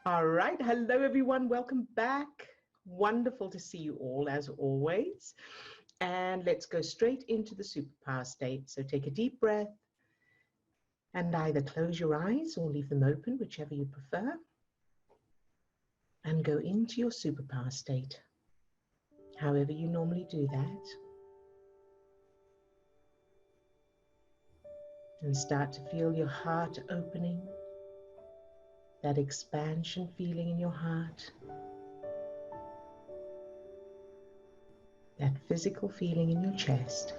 All right. Hello, everyone. Welcome back. Wonderful to see you all, as always. And let's go straight into the superpower state. So take a deep breath and either close your eyes or leave them open, whichever you prefer, and go into your superpower state, however you normally do that. And start to feel your heart opening, that expansion feeling in your heart, that physical feeling in your chest.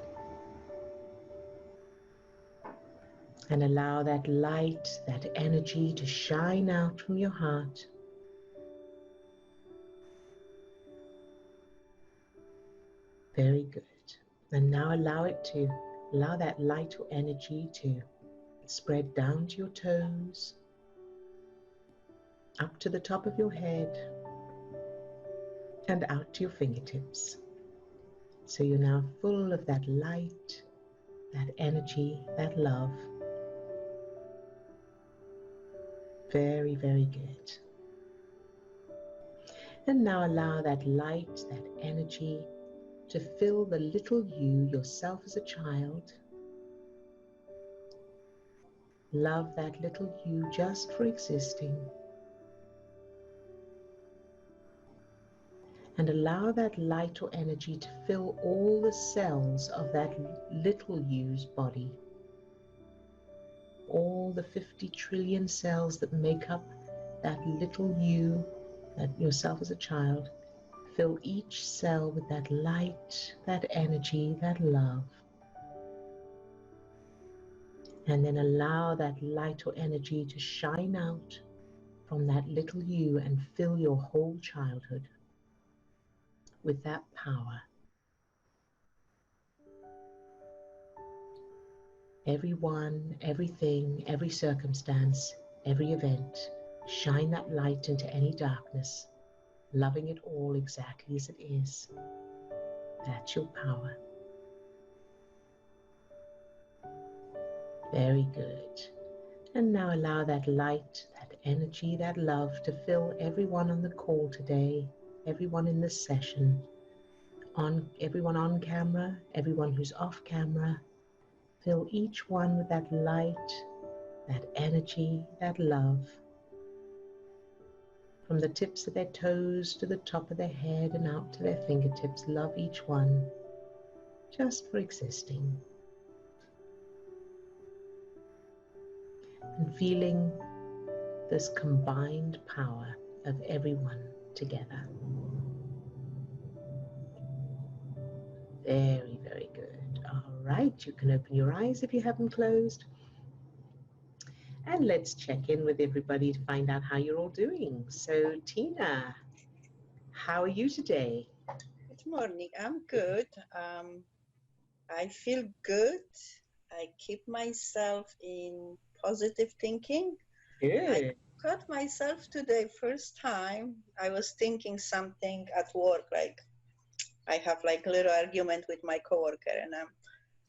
And allow that light, that energy to shine out from your heart. Very good. And now allow that light or energy to spread down to your toes, up to the top of your head, and out to your fingertips. So you're now full of that light, that energy, that love. Very, very good. And now allow that light, that energy to fill the little you, yourself as a child. Love that little you just for existing. And allow that light or energy to fill all the cells of that little you's body. All the 50 trillion cells that make up that little you, that yourself as a child. Fill each cell with that light, that energy, that love. And then allow that light or energy to shine out from that little you and fill your whole childhood with that power. Everyone, everything, every circumstance, every event, shine that light into any darkness, loving it all exactly as it is. That's your power. Very good. And now allow that light, that energy, that love to fill everyone on the call today, everyone in this session, everyone on camera, everyone who's off camera. Fill each one with that light, that energy, that love. From the tips of their toes to the top of their head and out to their fingertips, love each one just for existing. And feeling this combined power of everyone together. Very, very good. All right, you can open your eyes if you haven't closed. And let's check in with everybody to find out how you're all doing. So, Tina, how are you today? Good morning. I'm good. I feel good. I keep myself in positive thinking. Good. I caught myself today, first time, I was thinking something at work, like I have like a little argument with my coworker, and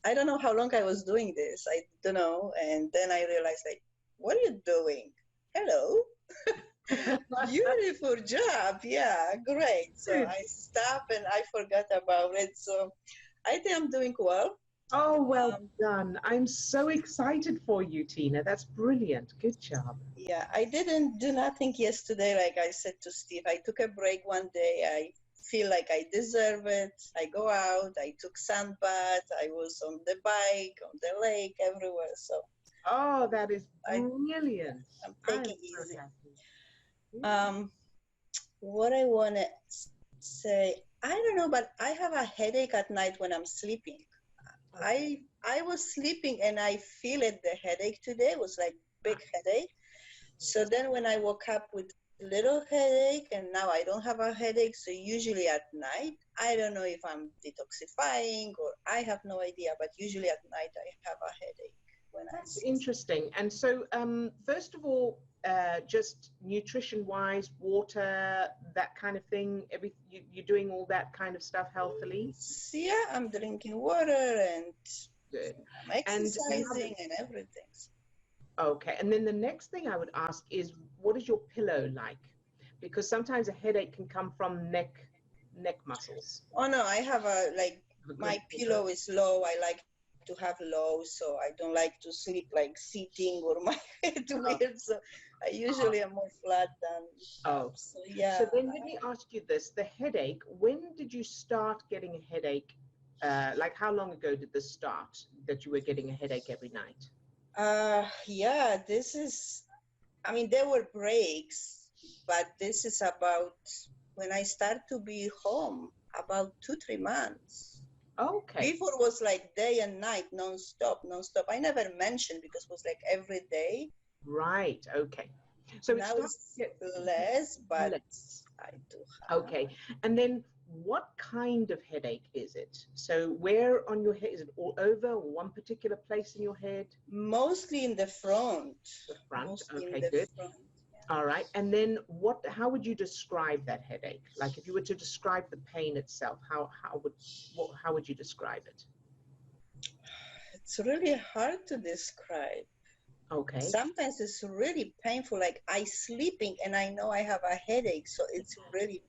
I don't know how long I was doing this. I don't know. And then I realized, like, what are you doing? Hello. Beautiful job. Yeah, great. So I stopped and I forgot about it. So I think I'm doing well. Oh, well done. I'm so excited for you, Tina. That's brilliant. Good job. Yeah, I didn't do nothing yesterday. Like I said to Steve, I took a break one day. I feel like I deserve it. I go out. I took sun bath. I was on the bike, on the lake, everywhere. So. Oh, that is brilliant. I'm taking it easy. What I want to say, I don't know, but I have a headache at night when I'm sleeping. I was sleeping and I feel it. The headache today was like big headache. So then when I woke up with little headache, and now I don't have a headache. So usually at night, I don't know if I'm detoxifying or I have no idea, but usually at night I have a headache. That's interesting. And so, first of all, just nutrition-wise, water, that kind of thing, you're doing all that kind of stuff healthily? Yeah, I'm drinking water and good. I'm exercising and everything. Okay. And then the next thing I would ask is, what is your pillow like? Because sometimes a headache can come from neck muscles. Oh no, I have a like A good my pillow. pillow is low. I like to have low, so I don't like to sleep like sitting or my head Oh, weird. So I usually am more flat than up. oh. So yeah, So then let me ask you this, the headache, when did you start getting a headache? Like how long ago did this start that you were getting a headache every night? yeah, this is. I mean, there were breaks, but this is about when I start to be home, about 2, 3 months. Okay, Before was like day and night, non-stop, non-stop. I never mentioned because it was like every day. right, okay. So it Now starts it's to get less, but less. I do have. Okay, and then what kind of headache is it? So where on your head, is it all over or one particular place in your head? Mostly in the front. The front, Mostly in okay, the good. front. All right, and then how would you describe that headache? Like if you were to describe the pain itself, how would you describe it? It's really hard to describe. Okay. Sometimes it's really painful. Like I sleeping and I know I have a headache, so it's really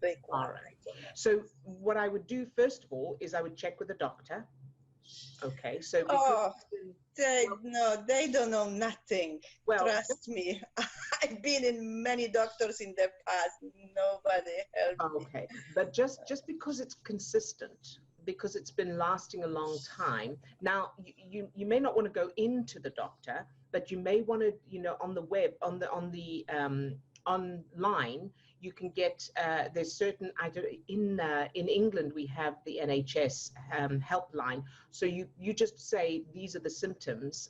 big one. All right. So what I would do first of all is I would check with the doctor. Okay. So because Oh, they don't know nothing. well, Trust me. I've been in many doctors in the past. Nobody helped me. okay, but just because it's consistent, because it's been lasting a long time. Now you may not want to go into the doctor, but you may want to, on the web, on the online, you can get there's certain, I don't, in England we have the NHS helpline. So you just say these are the symptoms,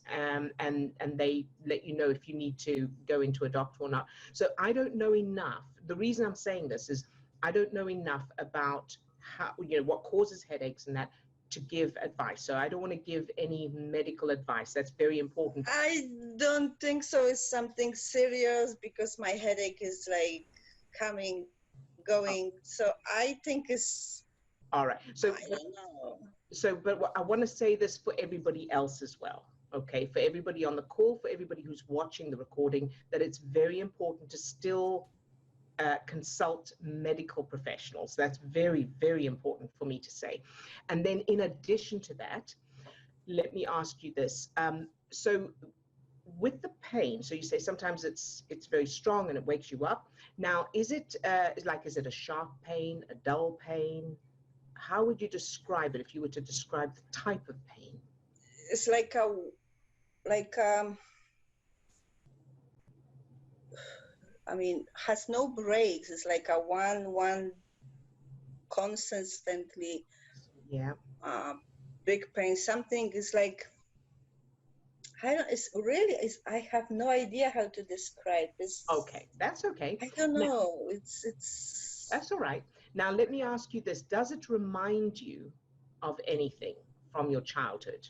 and they let you know if you need to go into a doctor or not. So I don't know enough. The reason I'm saying this is I don't know enough about how, what causes headaches and that to give advice. So I don't want to give any medical advice. That's very important. I don't think so. It's something serious because my headache is like coming, Oh, going. So I think it's, all right. So, I don't know. but I want to say this for everybody else as well. Okay, for everybody on the call, for everybody who's watching the recording, that it's very important to still consult medical professionals. That's very, very important for me to say. And then in addition to that, let me ask you this. So with the pain, so you say sometimes it's very strong and it wakes you up. Now, is it is it a sharp pain, a dull pain? How would you describe it if you were to describe the type of pain? It's like I mean, has no breaks. It's like a one constantly Yeah. uh, big pain. Something is like, I don't. It's really. It's. I have no idea how to describe this. Okay, that's okay. I don't Now, know. It's. that's all right. Now, let me ask you this. Does it remind you of anything from your childhood?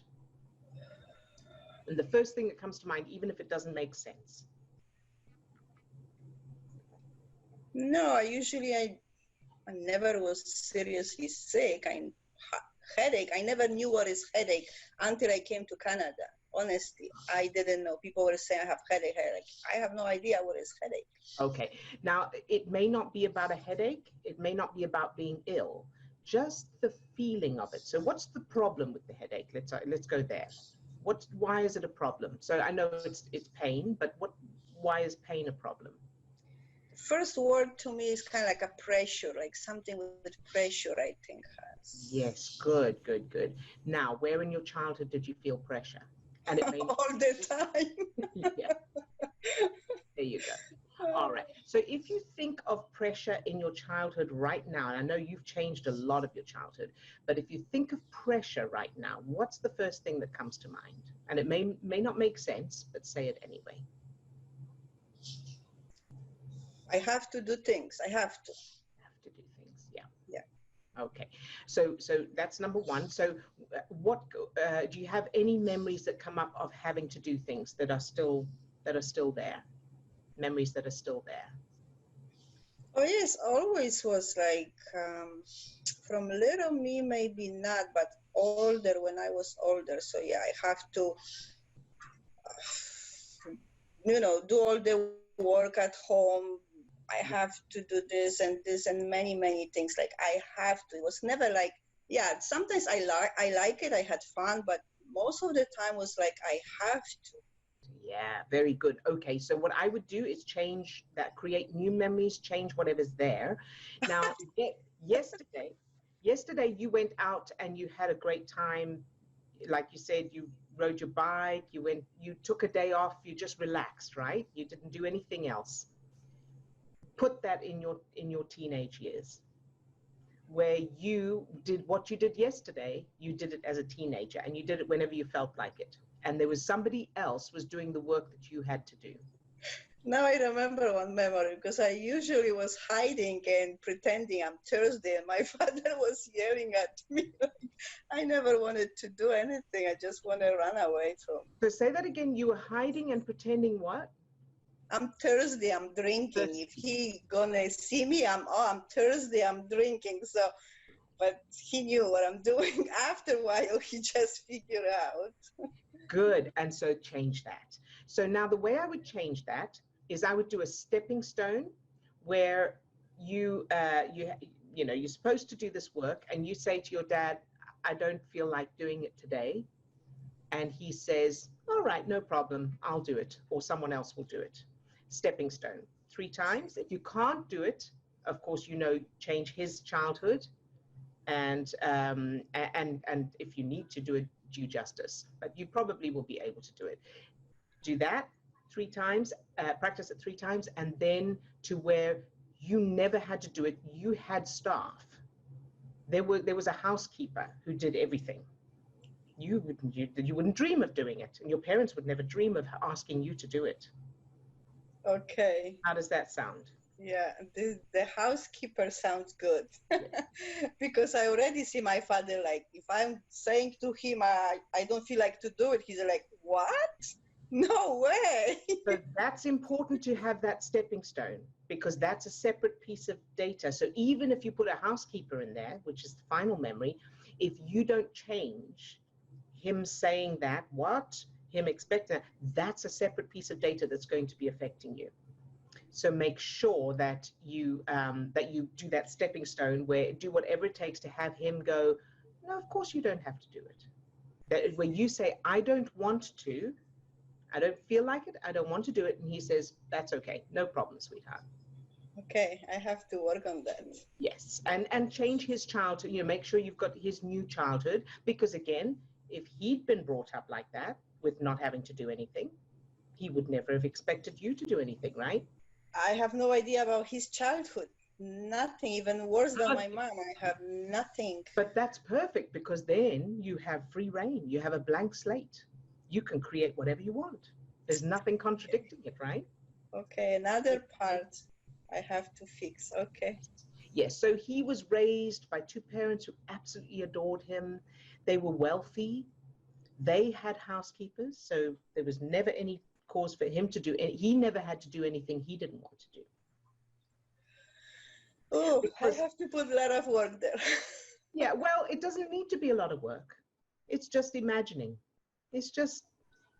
And the first thing that comes to mind, even if it doesn't make sense. No. I never was seriously sick. Headache. I never knew what is headache until I came to Canada. Honestly, I didn't know. People were saying I have headache. I have no idea what is headache. Okay. Now, it may not be about a headache. It may not be about being ill. Just the feeling of it. So, what's the problem with the headache? Let's go there. Why is it a problem? So, I know it's pain, but why is pain a problem? First word to me is kind of like a pressure, like something with pressure, I think has. Yes, good, good, good. Now, where in your childhood did you feel pressure? And it may All the time. yeah, there you go. All right. So if you think of pressure in your childhood right now, and I know you've changed a lot of your childhood, but if you think of pressure right now, what's the first thing that comes to mind? And it may not make sense, but say it anyway. I have to do things. I have to. Have to do things. Yeah. Yeah. Okay. So that's number one. So what do you have any memories that come up of having to do things that are still there? Memories that are still there? Oh yes, always was like from little me, maybe not, but older when I was older. So yeah, I have to do all the work at home. I have to do this and many, many things. Like I have to. It was never like, yeah, sometimes I like it. I had fun, but most of the time was like, I have to. Yeah, very good. Okay, so what I would do is change that, create new memories, change whatever's there. Now, yesterday you went out and you had a great time. Like you said, you rode your bike, you took a day off, you just relaxed, right? You didn't do anything else. Put that in your teenage years, where you did what you did yesterday, you did it as a teenager, and you did it whenever you felt like it. And there was somebody else was doing the work that you had to do. Now I remember one memory, because I usually was hiding and pretending I'm Thursday, and my father was yelling at me. I never wanted to do anything. I just want to run away from. So say that again. You were hiding and pretending what? I'm Thursday, I'm drinking. If he gonna see me, I'm Thursday, I'm drinking. So, but he knew what I'm doing. After a while, he just figured out. Good. And so change that. So now the way I would change that is I would do a stepping stone where you're supposed to do this work, and you say to your dad, I don't feel like doing it today. And he says, all right, no problem, I'll do it, or someone else will do it. Stepping stone 3 times. If you can't do it, of course, change his childhood, and if you need to do it, do justice. But you probably will be able to do it. Do that 3 times, practice it 3 times, and then to where you never had to do it. You had staff. There was a housekeeper who did everything. You wouldn't dream of doing it, and your parents would never dream of asking you to do it. Okay. How does that sound? Yeah, the housekeeper sounds good. Because I already see my father, like, if I'm saying to him, I don't feel like to do it, he's like, what? No way. So that's important to have that stepping stone, because that's a separate piece of data. So even if you put a housekeeper in there, which is the final memory, if you don't change him saying that, him expecting that's a separate piece of data that's going to be affecting you. So make sure that you do that stepping stone, where do whatever it takes to have him go, no, of course you don't have to do it. That where you say, I don't want to, I don't feel like it, I don't want to do it, and he says, that's okay, no problem, sweetheart. Okay, I have to work on that. Yes, and change his childhood, make sure you've got his new childhood, because again, if he'd been brought up like that, with not having to do anything, he would never have expected you to do anything, right? I have no idea about his childhood. Nothing, even worse than my mom. I have nothing. But that's perfect, because then you have free reign. You have a blank slate. You can create whatever you want. There's nothing contradicting it, right? Okay, another part I have to fix. Okay. Yes, so he was raised by 2 parents who absolutely adored him. They were wealthy. They had housekeepers, so there was never any cause for him to do it. He never had to do anything he didn't want to do. Oh, I have to put a lot of work there. Yeah, well, it doesn't need to be a lot of work. It's just imagining. It's just,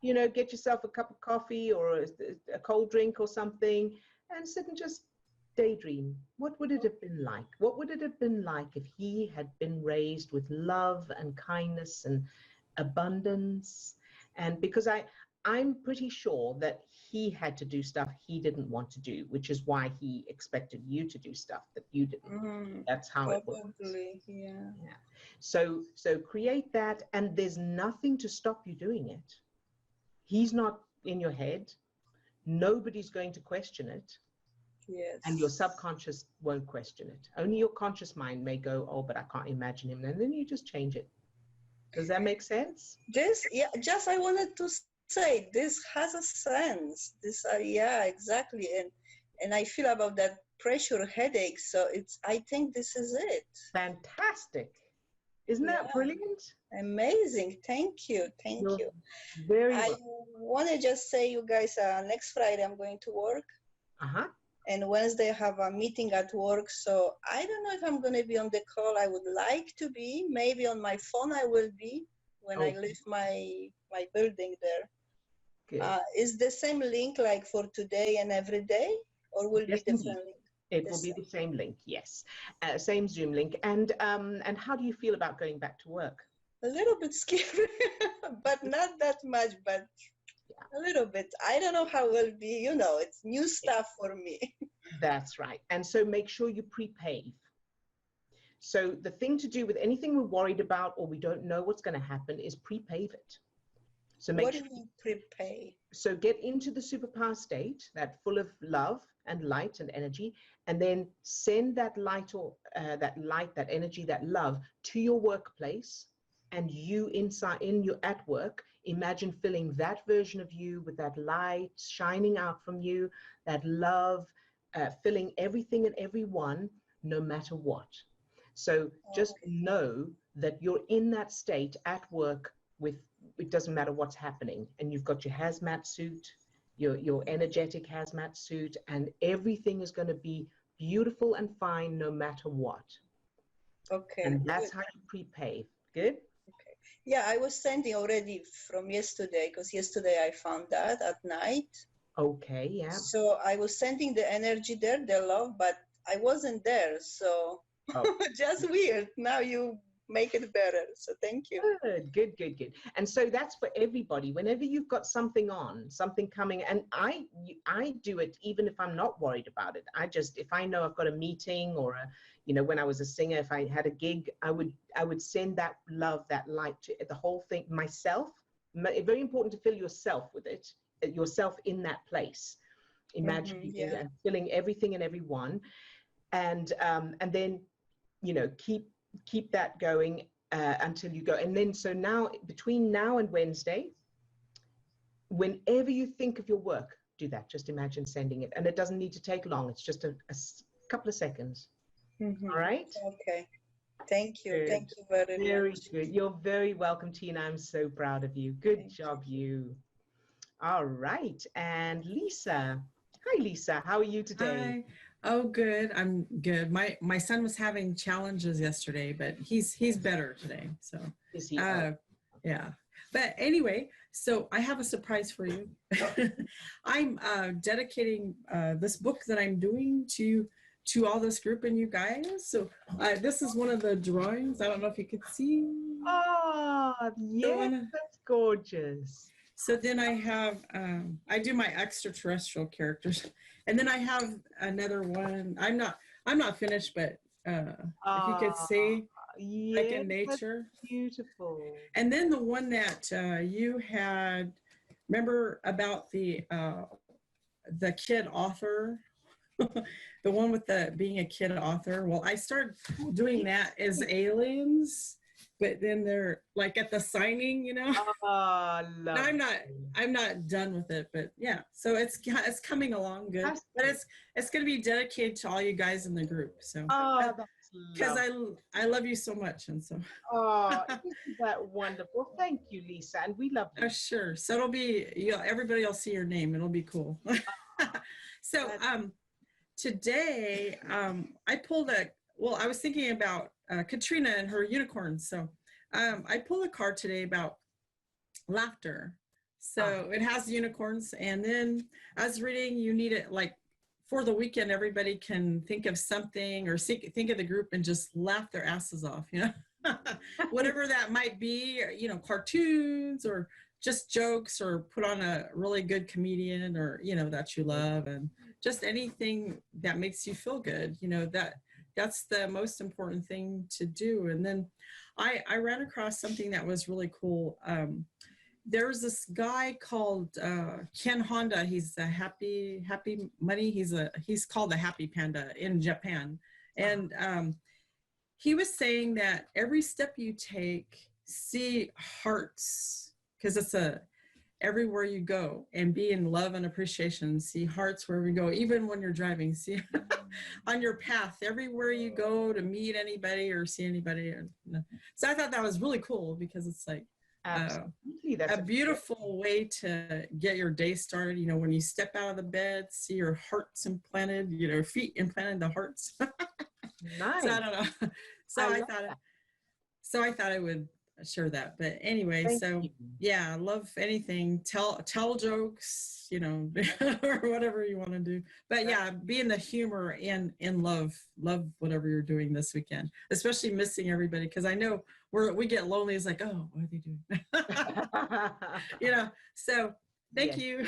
get yourself a cup of coffee or a cold drink or something, and sit and just daydream. What would it have been like? What would it have been like if he had been raised with love and kindness and abundance? And because I'm pretty sure that he had to do stuff he didn't want to do, which is why he expected you to do stuff that you didn't do. That's how it works. Yeah. So create that, and there's nothing to stop you doing it. He's not in your head. Nobody's going to question it. Yes. And your subconscious won't question it. Only your conscious mind may go, oh, but I can't imagine him. And then you just change it. Does that make sense? Just I wanted to say this has a sense. Yeah, exactly. And I feel about that pressure headache. So I think this is it. Fantastic. Isn't that brilliant? Amazing. Thank you. Thank you. Very I welcome. want to just say, you guys, next Friday I'm going to work. Uh-huh. And Wednesday I have a meeting at work. So I don't know if I'm going to be on the call. I would like to be. Maybe on my phone I will be when I leave my building there. Good. Is the same link like for today and every day, or will Yes, be indeed. different link? It will be the same link, yes. Same Zoom link. And how do you feel about going back to work? A little bit scary, but not that much, but a little bit. I don't know how it will be, you know, it's new stuff for me. That's right. And so make sure you pre-pave. So the thing to do with anything we're worried about or we don't know what's going to happen is pre-pave it. So make What do sure you mean prepay? so get into the superpower state, that full of love and light and energy, and then send that light or that energy, that love to your workplace. And you inside in your at work, imagine filling that version of you with that light shining out from you, that love, filling everything and everyone, no matter what. So just know that you're in that state at work with, it doesn't matter what's happening, and you've got your hazmat suit, your energetic hazmat suit, and everything is going to be beautiful and fine no matter what. Okay. And that's how you pre-pave. Good? Okay. Yeah, I was sending already from yesterday, because yesterday I found that at night. Okay, yeah. So I was sending the energy there, the love, but I wasn't there. So just weird. Now you make it better. So thank you. Good. And so that's for everybody. Whenever you've got something on, something coming, and I do it even if I'm not worried about it. I just, if I know I've got a meeting or a, you know, when I was a singer, if I had a gig, I would send that love, that light to the whole thing myself. Very important to fill yourself with it, yourself in that place. Imagine and filling everything and everyone, and then, you know, keep that going until you go. And then, so now, between now and Wednesday, whenever you think of your work, do that. Just imagine sending it. And it doesn't need to take long. It's just a couple of seconds. All right? Okay. Thank you. Good. Thank you very much. Very good. You're very welcome, Tina. I'm so proud of you. Good job, you. All right. And Lisa. Hi, Lisa. How are you today? Hi. Oh, good. I'm good. My son was having challenges yesterday, but he's better today. So Is he? yeah. But anyway, so I have a surprise for you. I'm dedicating this book that I'm doing to all this group and you guys. So this is one of the drawings. I don't know if you could see. Oh, yeah, that's gorgeous. So then I have, I do my extraterrestrial characters, and then I have another one. I'm not finished, but if you could see, like in nature. Beautiful. And then the one that you had, remember about the kid author, the one with the being a kid author. Well, I started doing that as aliens. But then they're like at the signing, you know. I'm not done with it, but yeah. So it's coming along good. But it's going to be dedicated to all you guys in the group. So because I love you so much, and so. Isn't that wonderful? Thank you, Lisa, and we love you. Oh, sure. So it'll be, everybody will see your name. It'll be cool. So today I pulled I was thinking about Katrina and her unicorns. So I pulled a card today about laughter. So it has unicorns. And then I was reading, you need it like for the weekend, everybody can think of something or think of the group and just laugh their asses off, you know, whatever that might be, you know, cartoons or just jokes, or put on a really good comedian, or, you know, that you love, and just anything that makes you feel good, you know, that's the most important thing to do. And then I ran across something that was really cool. There's this guy called Ken Honda. He's a happy money. He's called the Happy Panda in Japan. And he was saying that every step you take, see hearts, because it's everywhere you go, and be in love and appreciation, see hearts wherever you go, even when you're driving, see on your path, everywhere you go to meet anybody or see anybody. So I thought that was really cool, because it's like a beautiful way to get your day started. You know, when you step out of the bed, see your hearts implanted, you know, feet implanted in the hearts. Nice. So I don't know. So I thought I would share that. But anyway, Thank so you. yeah, I love anything. Tell jokes, you know, or whatever you want to do. But yeah, be in the humor and love whatever you're doing this weekend, especially missing everybody, because I know we get lonely. It's like, oh, what are they doing? You know. So thank you.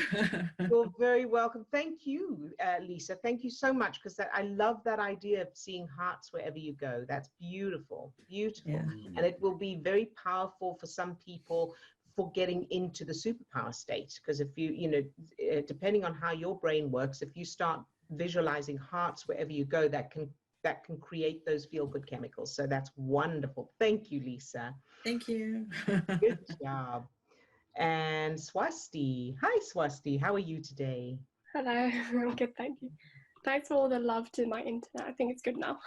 You're very welcome. Thank you, Lisa. Thank you so much, because I love that idea of seeing hearts wherever you go. That's beautiful, beautiful. Yeah. And it will be very powerful for some people for getting into the superpower state. Because if depending on how your brain works, if you start visualizing hearts wherever you go, that can create those feel-good chemicals. So that's wonderful. Thank you, Lisa. Thank you. Good job. And Swasti. Hi, Swasti. How are you today? Hello, I'm good, thank you. Thanks for all the love to my internet. I think it's good now.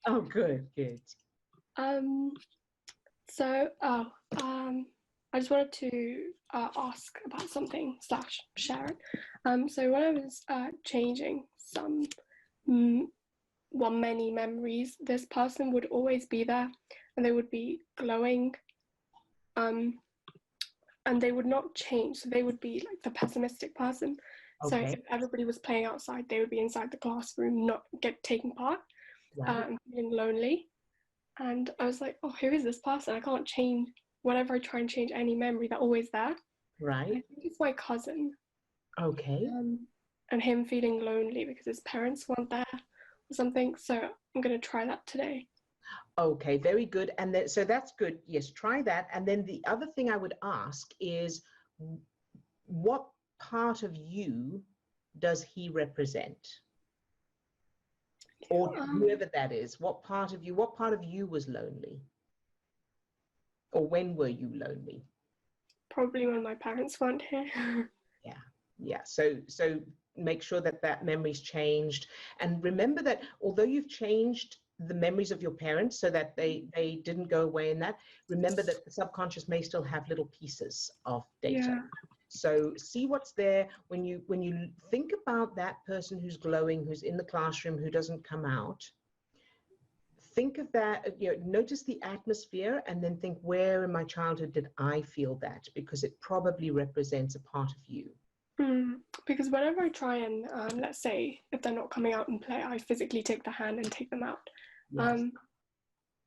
Oh, good, good. I just wanted to ask about something / share it. So when I was changing many memories, this person would always be there, and they would be glowing. And they would not change. So they would be like the pessimistic person. Okay. So if everybody was playing outside, they would be inside the classroom, not taking part, and feeling lonely. And I was like, oh, who is this person? I can't change. Whenever I try and change any memory, they're always there. Right. I think it's my cousin. Okay. And him feeling lonely because his parents weren't there or something. So I'm going to try that today. Okay, very good. And then, so that's good. Yes, try that. And then the other thing I would ask is, what part of you does he represent? Or whoever that is, what part of you was lonely? Or when were you lonely? Probably when my parents weren't here. Yeah. So make sure that memory's changed. And remember that although you've changed the memories of your parents so that they didn't go away in that, remember that the subconscious may still have little pieces of data. Yeah. So see what's there. When you think about that person who's glowing, who's in the classroom, who doesn't come out, think of that, notice the atmosphere, and then think, where in my childhood did I feel that? Because it probably represents a part of you. Because whenever I try and, let's say, if they're not coming out and play, I physically take the hand and take them out. Yes.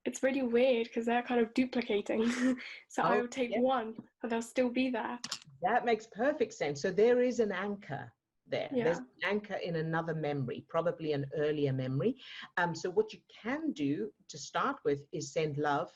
It's really weird because they're kind of duplicating. So I will take one, but they'll still be there. That makes perfect sense. So there is an anchor there. Yeah. There's an anchor in another memory, probably an earlier memory. So what you can do to start with is send love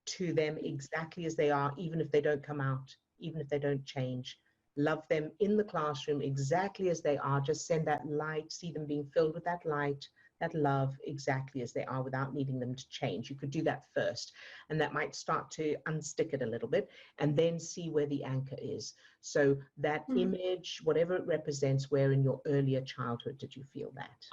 to them exactly as they are, even if they don't come out, even if they don't change. Love them in the classroom exactly as they are. Just send that light, see them being filled with that light, that love exactly as they are without needing them to change. You could do that first, and that might start to unstick it a little bit, and then see where the anchor is. So that image, whatever it represents, where in your earlier childhood did you feel that?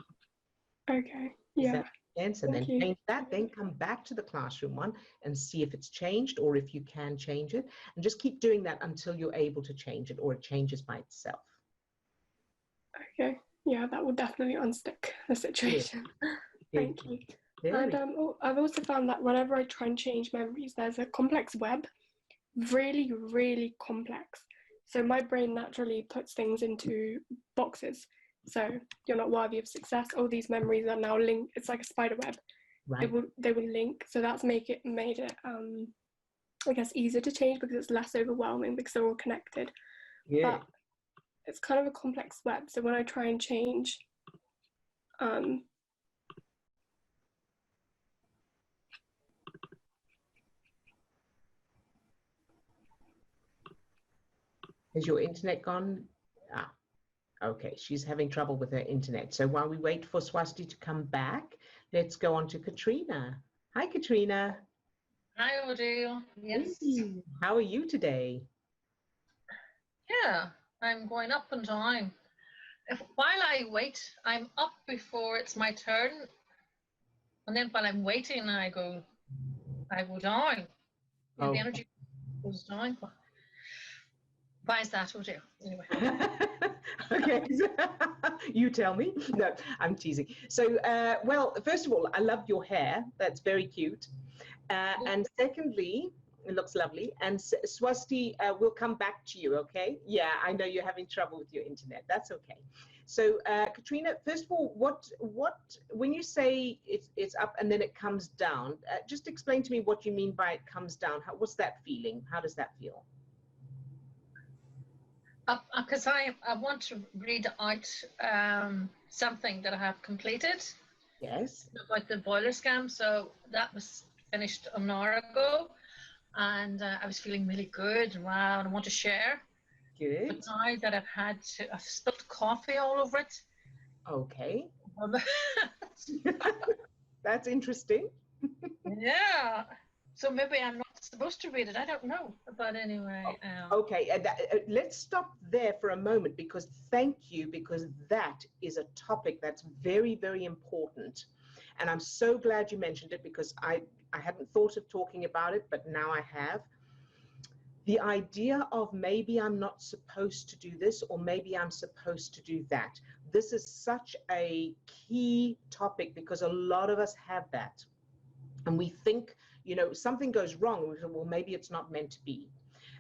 Okay, yeah. Does that make sense? And then change that, then come back to the classroom one and see if it's changed or if you can change it. And just keep doing that until you're able to change it or it changes by itself. Okay, yeah, that will definitely unstick the situation. Thank you. And I've also found that whenever I try and change memories, there's a complex web, really, really complex. So my brain naturally puts things into boxes. So you're not worthy of success. All these memories are now linked. It's like a spider web. Right. They will link. So that's made it I guess easier to change because it's less overwhelming because they're all connected. Yeah. But it's kind of a complex web. So when I try and change, has your internet gone? Okay, she's having trouble with her internet. So while we wait for Swasti to come back, let's go on to Katrina. Hi, Katrina. Hi, Odile. Yes. How are you today? Yeah, I'm going up and down. While I wait, I'm up before it's my turn. And then while I'm waiting, I go down. And the energy goes down. Why is that, Odile? Anyway. Okay, you tell me. No, I'm teasing. So, well, first of all, I love your hair. That's very cute. And secondly, It looks lovely. And Swasti, we'll come back to you, okay? Yeah, I know you're having trouble with your internet. That's okay. So, Katrina, first of all, when you say it's up and then it comes down, just explain to me what you mean by it comes down. What's that feeling? How does that feel? Because I want to read out something that I have completed. Yes. About the boiler scam. So that was finished an hour ago, and I was feeling really good. Wow, and I want to share. Good. But now that I've spilled coffee all over it. Okay. That's interesting. Yeah. So maybe I'm not supposed to read it. I don't know. But anyway. Okay. Let's stop there for a moment, because thank you, because that is a topic that's very, very important. And I'm so glad you mentioned it, because I hadn't thought of talking about it, but now I have. The idea of maybe I'm not supposed to do this, or maybe I'm supposed to do that. This is such a key topic, because a lot of us have that. And we think, something goes wrong. We say, well, maybe it's not meant to be.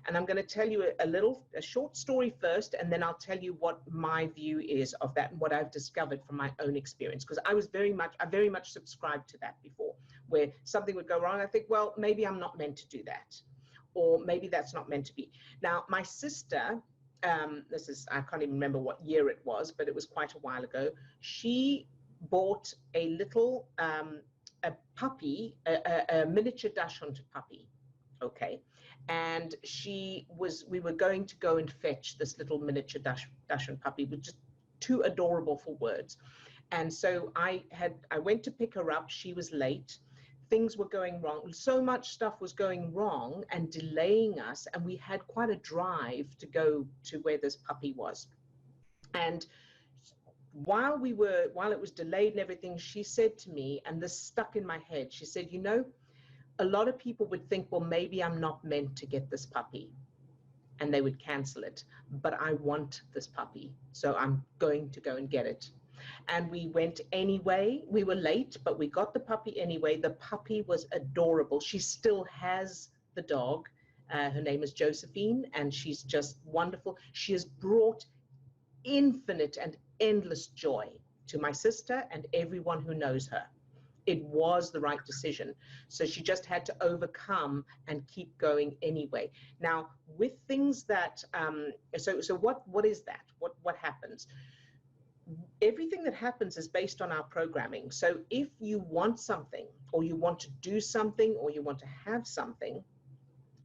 And I'm going to tell you a short story first, and then I'll tell you what my view is of that and what I've discovered from my own experience. Because I very much subscribed to that before, where something would go wrong. I think, well, maybe I'm not meant to do that, or maybe that's not meant to be. Now, my sister, I can't even remember what year it was, but it was quite a while ago. She bought a little a puppy, a miniature Dachshund puppy. Okay. And we were going to go and fetch this little miniature Dachshund puppy, with just too adorable for words. And so I went to pick her up. She was late. Things were going wrong. So much stuff was going wrong and delaying us. And we had quite a drive to go to where this puppy was. And while it was delayed and everything, she said to me, and this stuck in my head, she said, a lot of people would think, well, maybe I'm not meant to get this puppy, and they would cancel it, but I want this puppy, so I'm going to go and get it. And we went anyway. We were late, but we got the puppy anyway. The puppy was adorable. She still has the dog. Her name is Josephine, and she's just wonderful. She has brought infinite and endless joy to my sister and everyone who knows her. It was the right decision. So she just had to overcome and keep going anyway. Now, with things that, so what is that? What happens? Everything that happens is based on our programming. So if you want something, or you want to do something, or you want to have something,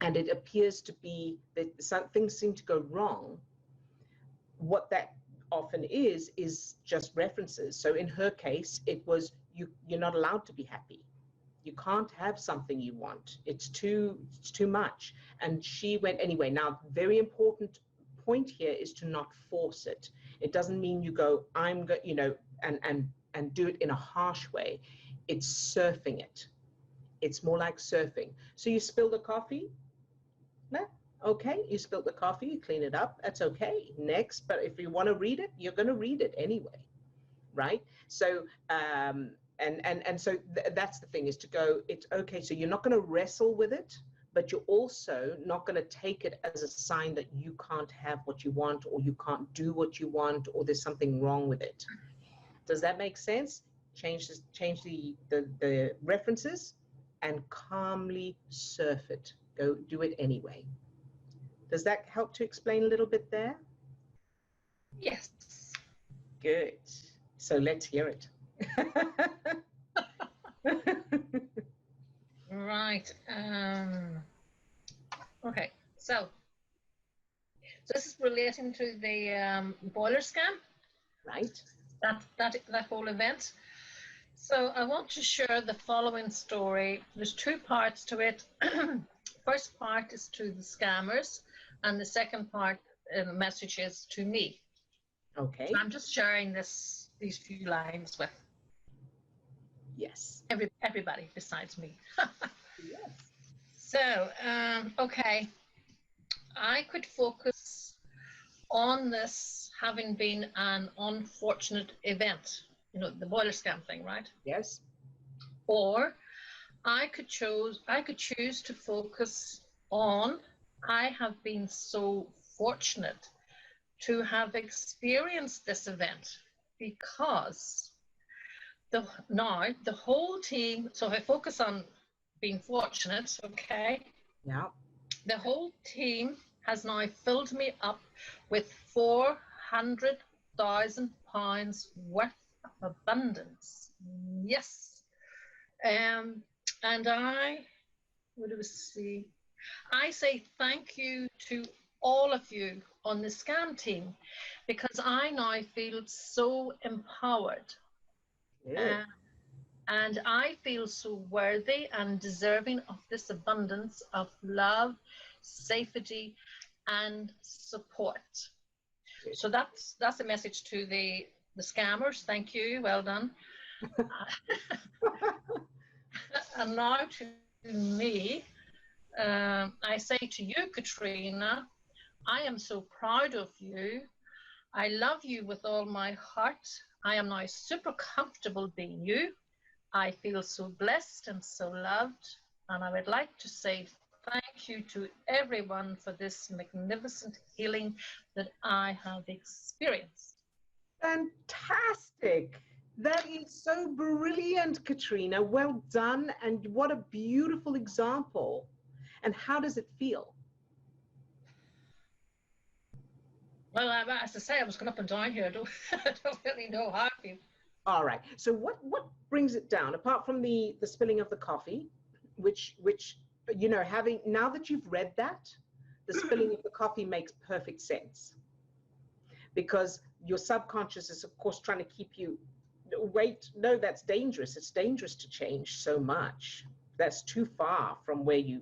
and it appears to be that some things seem to go wrong, what that often is just references. So in her case, it was, you're not allowed to be happy. You can't have something you want. It's too much. And she went anyway. Now, very important point here is to not force it. It doesn't mean you go, and do it in a harsh way. It's surfing it. It's more like surfing. So you spill the coffee? No? Okay, you spilled the coffee, you clean it up, that's okay. Next, but if you want to read it, you're going to read it anyway, right? So, so that's the thing, is to go, it's okay. So you're not going to wrestle with it, but you're also not going to take it as a sign that you can't have what you want, or you can't do what you want, or there's something wrong with it. Does that make sense? Change the references and calmly surf it. Go do it anyway. Does that help to explain a little bit there? Yes. Good. So let's hear it. Right. Okay. So this is relating to the boiler scam. Right. That whole event. So I want to share the following story. There's two parts to it. First part is to the scammers, and the second part, message is to me. Okay. So I'm just sharing these few lines with everybody besides me. Yes. So, okay, I could focus on this having been an unfortunate event, the boiler scam thing, right? Yes. Or I could choose to focus on, I have been so fortunate to have experienced this event because now the whole team, so if I focus on being fortunate, okay? Yeah. The whole team has now filled me up with £400,000 worth of abundance. Yes. And what do we see? I say thank you to all of you on the SCAM team because I now feel so empowered. Good. And I feel so worthy and deserving of this abundance of love, safety, and support. Good. So that's a message to the scammers. Thank you. Well done. And now to me, I say to you, Katrina, I am so proud of you. I love you with all my heart. I am now super comfortable being you. I feel so blessed and so loved. And I would like to say thank you to everyone for this magnificent healing that I have experienced. Fantastic. That is so brilliant, Katrina. Well done. And what a beautiful example. And how does it feel? Well, as I say, I was going up and down here. I don't really know how I feel. All right. So what brings it down, apart from the spilling of the coffee, which you know, having, now that you've read that, the spilling of the coffee makes perfect sense, because your subconscious is of course trying to keep you, wait, no, that's dangerous. It's dangerous to change so much. That's too far from where you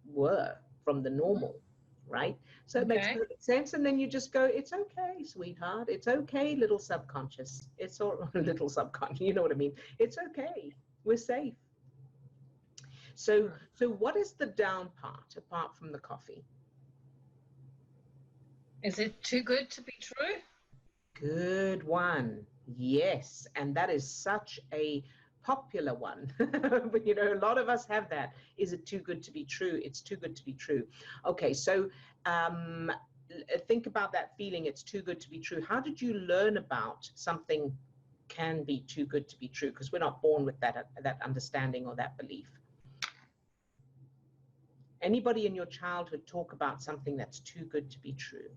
were, from the normal, right? So it makes perfect sense. And then you just go, it's okay, sweetheart. It's okay, little subconscious. It's all little subconscious. You know what I mean? It's okay. We're safe. So what is the down part apart from the coffee? Is it too good to be true? Good one. Yes. And that is such a popular one. But you know, a lot of us have that. Is it too good to be true? It's too good to be true. Okay, so think about that feeling, it's too good to be true. How did you learn about something can be too good to be true? Because we're not born with that understanding or that belief. Anybody in your childhood talk about something that's too good to be true?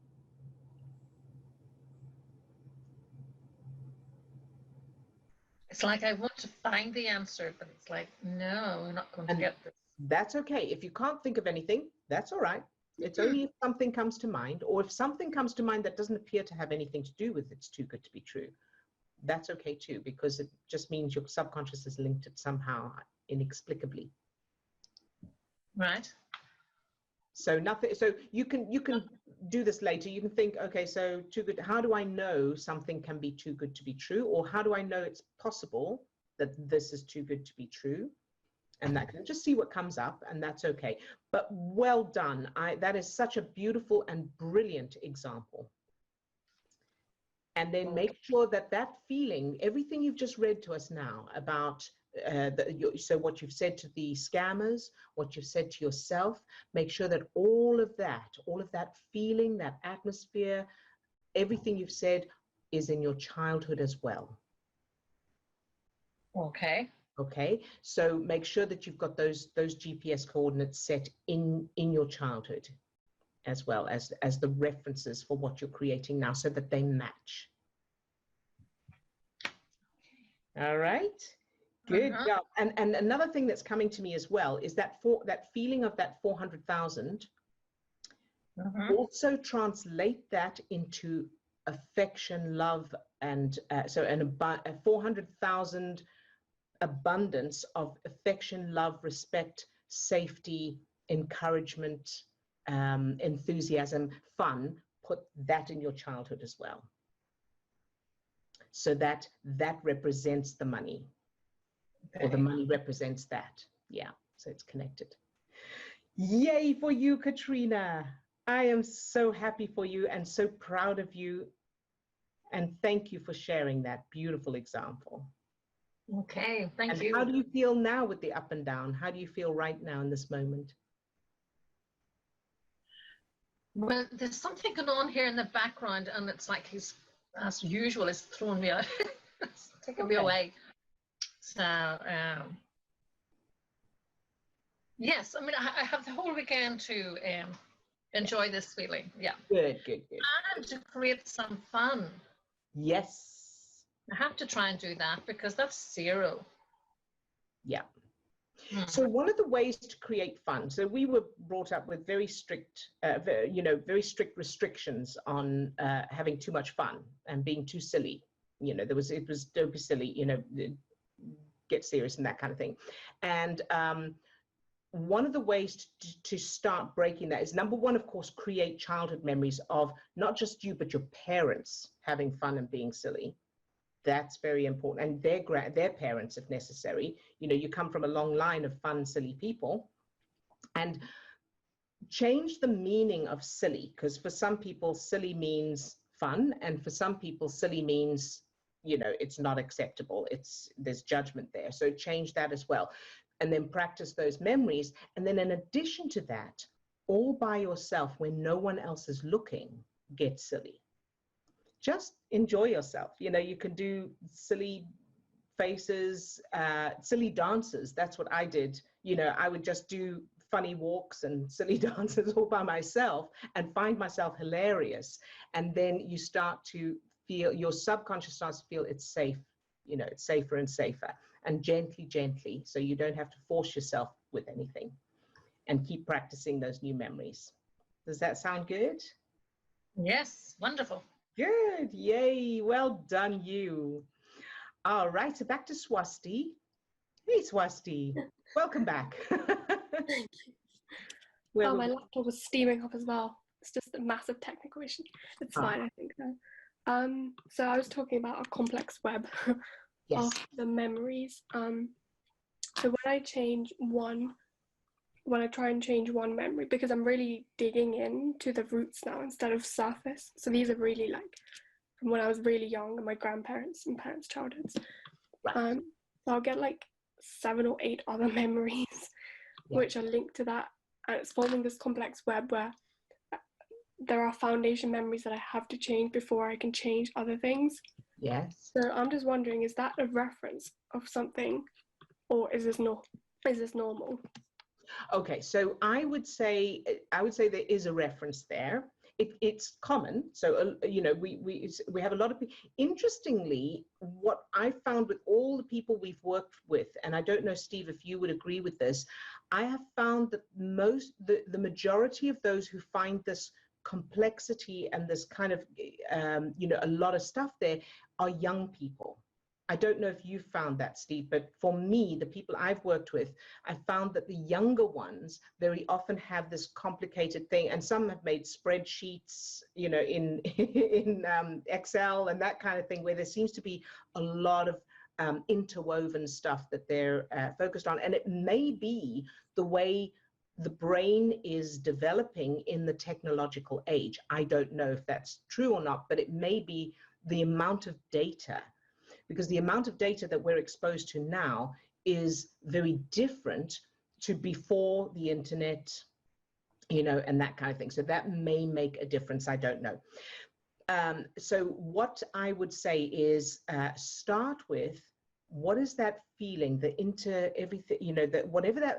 It's like I want to find the answer, but it's like, no, we're not going to get this. That's okay. If you can't think of anything, that's all right. It's only if something comes to mind, or if something comes to mind that doesn't appear to have anything to do with it's too good to be true. That's okay too, because it just means your subconscious is linked it somehow inexplicably. Right. So nothing. So you can do this later. You can think, okay, so too good. How do I know something can be too good to be true, or how do I know it's possible that this is too good to be true? And that can just see what comes up, and that's okay. But well done. That is such a beautiful and brilliant example. And then make sure that that feeling, everything you've just read to us now about, so what you've said to the scammers, what you've said to yourself, make sure that all of that feeling, that atmosphere, everything you've said is in your childhood as well. Okay. Okay, so make sure that you've got those GPS coordinates set in your childhood, as well as the references for what you're creating now, so that they match. All right, good job. And another thing that's coming to me as well is that feeling of that 400,000. Also translate that into affection, love, and a 400,000 abundance of affection, love, respect, safety, encouragement, enthusiasm, fun. Put that in your childhood as well, so that represents the money, or the money represents that. Yeah, so it's connected. Yay for you, Katrina. I am so happy for you and so proud of you, and thank you for sharing that beautiful example. Okay, thank you. How do you feel now with the up and down? How do you feel right now in this moment? Well, there's something going on here in the background, and it's like he's, as usual, is throwing me out. It's taking me away. So, yes, I mean, I have the whole weekend to enjoy this feeling. Yeah. Good, good, good. And to create some fun. Yes. I have to try and do that because that's zero. Yeah. So one of the ways to create fun, so we were brought up with very strict, very strict restrictions on having too much fun and being too silly. It was don't be silly, get serious and that kind of thing. And one of the ways to start breaking that is, number one, of course, create childhood memories of not just you, but your parents having fun and being silly. That's very important. And their parents, if necessary. You come from a long line of fun, silly people. And change the meaning of silly, because for some people, silly means fun. And for some people, silly means, it's not acceptable. There's judgment there. So change that as well. And then practice those memories. And then in addition to that, all by yourself, when no one else is looking, get silly. Just enjoy yourself. You can do silly faces, silly dances. That's what I did. I would just do funny walks and silly dances all by myself and find myself hilarious. And then you start to feel, your subconscious starts to feel it's safe. It's safer and safer, and gently, so you don't have to force yourself with anything, and keep practicing those new memories. Does that sound good? Yes, wonderful. Good, yay, well done you. All right, so back to Swasti. Hey, Swasti, welcome back. Thank you. Well, my laptop was steaming up as well. It's just a massive technical issue. It's fine, I think, though. So I was talking about a complex web of the memories. So when I try and change one memory, because I'm really digging into the roots now instead of surface. So these are really like from when I was really young and my grandparents and parents' childhoods. So I'll get like 7 or 8 other memories which are linked to that, and it's forming this complex web where there are foundation memories that I have to change before I can change other things. Yes. So I'm just wondering, is that a reference of something, or is this normal? Okay, so I would say there is a reference there. It's common. So we have a lot of people. Interestingly, what I found with all the people we've worked with, and I don't know, Steve, if you would agree with this, I have found that the majority of those who find this complexity and this kind of a lot of stuff there are young people. I don't know if you found that, Steve, but for me, the people I've worked with, I found that the younger ones very often have this complicated thing, and some have made spreadsheets, in Excel and that kind of thing, where there seems to be a lot of interwoven stuff that they're focused on. And it may be the way the brain is developing in the technological age. I don't know if that's true or not, but it may be the amount of data, because the amount of data that we're exposed to now is very different to before the internet, and that kind of thing. So that may make a difference. I don't know. So what I would say is start with, what is that feeling,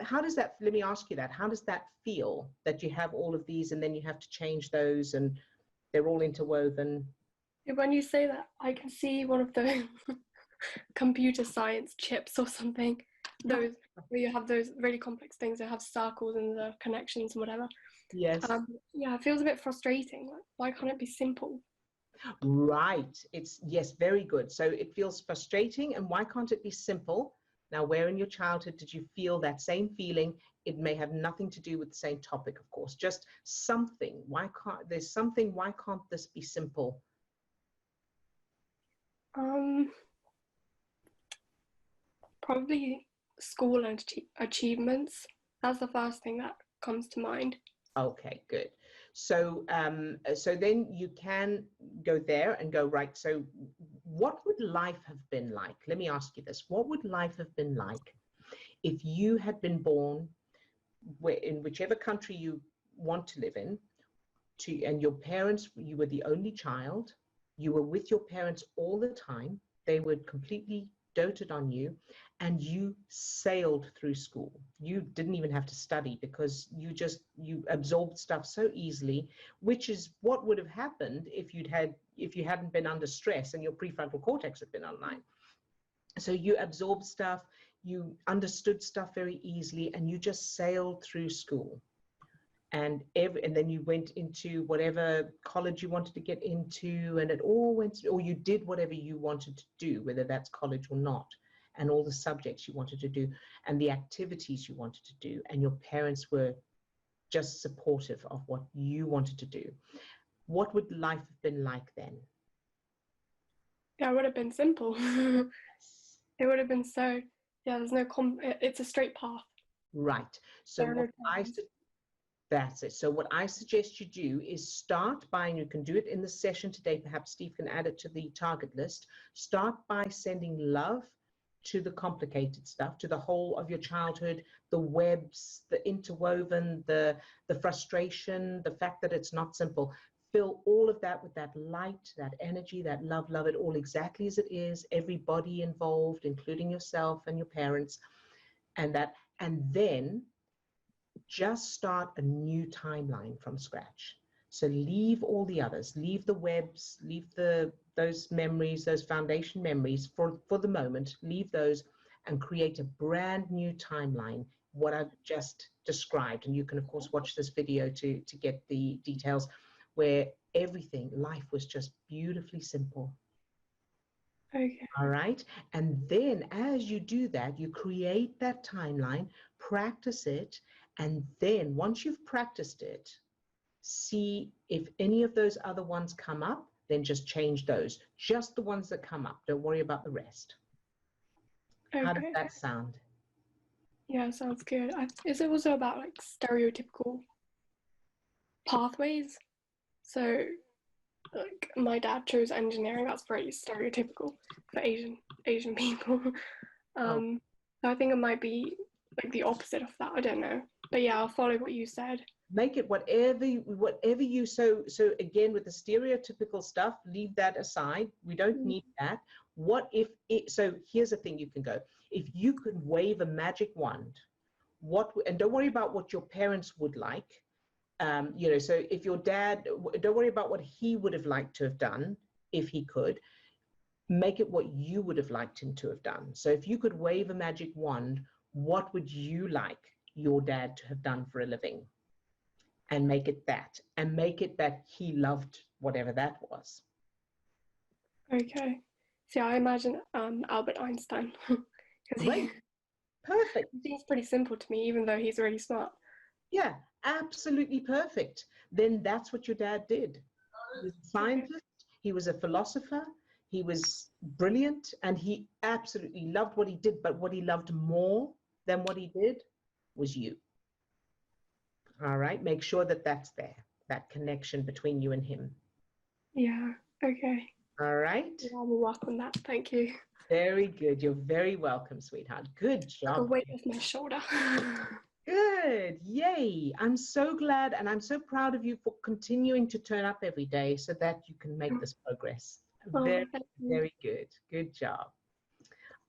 how does that, let me ask you that, how does that feel that you have all of these and then you have to change those and they're all interwoven? When you say that, I can see one of the computer science chips or something, those where you have those really complex things that have circles and the connections and whatever. Yes. It feels a bit frustrating. Like, why can't it be simple? Right. Yes, very good. So it feels frustrating, and why can't it be simple? Now, where in your childhood did you feel that same feeling? It may have nothing to do with the same topic, of course, just something. Why can't this be simple? Probably school and achievements. That's the first thing that comes to mind. Okay, good. So then you can go there and go, right, so what would life have been like? Let me ask you this. What would life have been like if you had been born in whichever country you want to live in, and your parents, you were the only child, you were with your parents all the time, they were completely doted on you, and you sailed through school. You didn't even have to study because you absorbed stuff so easily, which is what would have happened if you hadn't been under stress and your prefrontal cortex had been online. So you absorbed stuff, you understood stuff very easily, and you just sailed through school. And then you went into whatever college you wanted to get into, and it all went, or you did whatever you wanted to do, whether that's college or not, and all the subjects you wanted to do, and the activities you wanted to do, and your parents were just supportive of what you wanted to do. What would life have been like then? Yeah, it would have been simple. It would have been so, yeah, there's no, it's a straight path. Right. So that's it. So what I suggest you do is start by, and you can do it in the session today, perhaps Steve can add it to the target list, start by sending love to the complicated stuff, to the whole of your childhood, the webs, the interwoven, the frustration, the fact that it's not simple. Fill all of that with that light, that energy, that love it all exactly as it is, everybody involved, including yourself and your parents, and then just start a new timeline from scratch. So leave all the others, leave the webs, leave those memories, those foundation memories for the moment, leave those and create a brand new timeline, what I've just described. And you can, of course, watch this video to get the details, where life was just beautifully simple. Okay. All right. And then as you do that, you create that timeline, practice it. And then once you've practiced it, see if any of those other ones come up, then just change those. Just the ones that come up. Don't worry about the rest. Okay. How does that sound? Yeah, sounds good. Is it also about like stereotypical pathways? So like my dad chose engineering. That's very stereotypical for Asian people. So I think it might be like the opposite of that. I don't know. But yeah, I'll follow what you said. Make it whatever you, so again, with the stereotypical stuff, leave that aside. We don't need that. What if it, so here's the thing you can go. If you could wave a magic wand, and don't worry about what your parents would like. So if your dad, don't worry about what he would have liked to have done if he could. Make it what you would have liked him to have done. So if you could wave a magic wand, what would you like your dad to have done for a living? And make it that. And make it that he loved whatever that was. Okay. See, I imagine Albert Einstein. Great. Perfect. He seems pretty simple to me, even though he's really smart. Yeah, absolutely perfect. Then that's what your dad did. He was a scientist, he was a philosopher, he was brilliant, and he absolutely loved what he did, but what he loved more than what he did was you. All right, make sure that that's there, that connection between you and him. Yeah, okay. All right. Yeah, I will work on that. Thank you. Very good. You're very welcome, sweetheart. Good job. A weight off my shoulder. Good. Yay. I'm so glad, and I'm so proud of you for continuing to turn up every day so that you can make this progress. Very, very good. Good job.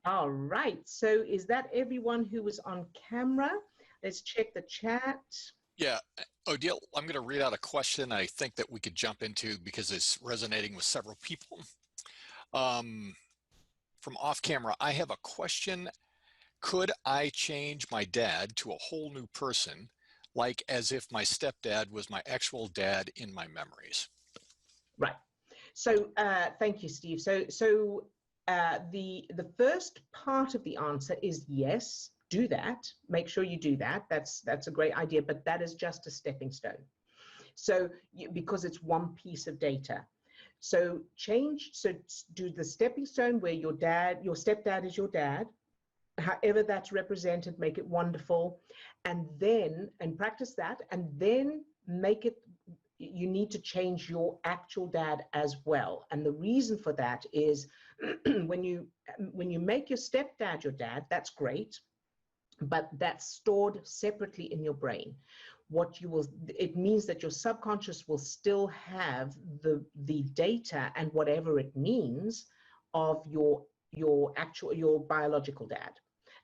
All right. So is that everyone who was on camera? Let's check the chat. Yeah. Odile, I'm going to read out a question I think that we could jump into because it's resonating with several people. From off camera, I have a question. Could I change my dad to a whole new person, like as if my stepdad was my actual dad in my memories? Right. So thank you, Steve. So the first part of the answer is yes, do that. Make sure you do that. That's a great idea, but that is just a stepping stone. So because it's one piece of data. So do the stepping stone where your stepdad is your dad, however that's represented, make it wonderful, and practice that, and then you need to change your actual dad as well. And the reason for that is when you make your stepdad your dad, that's great, but that's stored separately in your brain. what you will, it means that your subconscious will still have the data and whatever it means of your biological dad.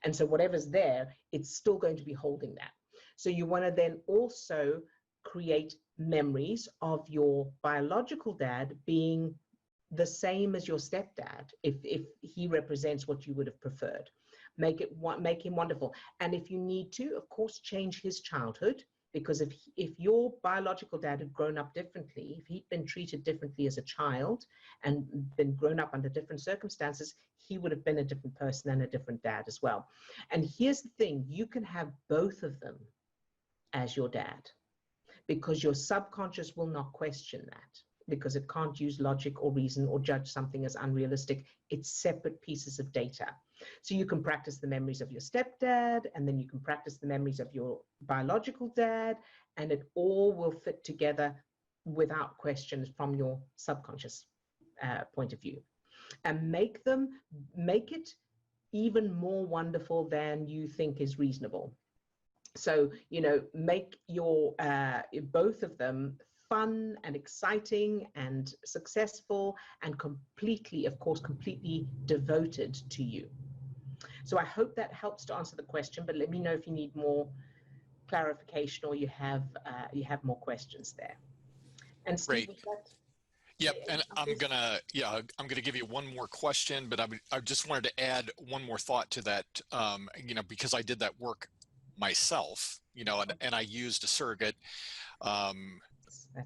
And so whatever's there, it's still going to be holding that. So you want to then also create memories of your biological dad being the same as your stepdad, if he represents what you would have preferred. Make him wonderful. And if you need to, of course, change his childhood, because if your biological dad had grown up differently, if he'd been treated differently as a child and been grown up under different circumstances, he would have been a different person and a different dad as well. And here's the thing, you can have both of them as your dad, because your subconscious will not question that, because it can't use logic or reason or judge something as unrealistic. It's separate pieces of data. So you can practice the memories of your stepdad, and then you can practice the memories of your biological dad, and it all will fit together without questions from your subconscious point of view. And make it even more wonderful than you think is reasonable. So, you know, make your both of them fun and exciting and successful and completely, of course, completely devoted to you. So I hope that helps to answer the question, but let me know if you need more clarification or you have more questions there. And Steve, Great. Yep, and I'm gonna give you one more question, but I just wanted to add one more thought to that. You know, because I did that work myself, you know, and I used a surrogate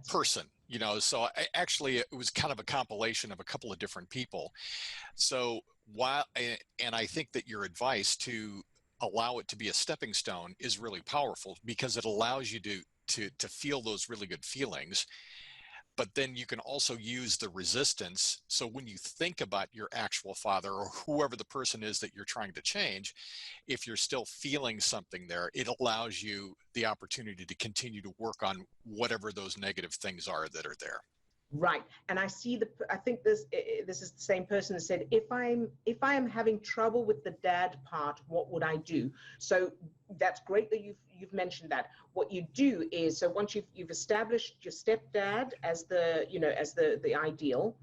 person, you know, so it was kind of a compilation of a couple of different people. So and I think that your advice to allow it to be a stepping stone is really powerful, because it allows you to feel those really good feelings. But then you can also use the resistance. So when you think about your actual father or whoever the person is that you're trying to change, if you're still feeling something there, it allows you the opportunity to continue to work on whatever those negative things are that are there. Right. And I think this is the same person that said, if I am having trouble with the dad part, what would I do? So that's great that you've mentioned that. What you do is, so once you've established your stepdad as the ideal,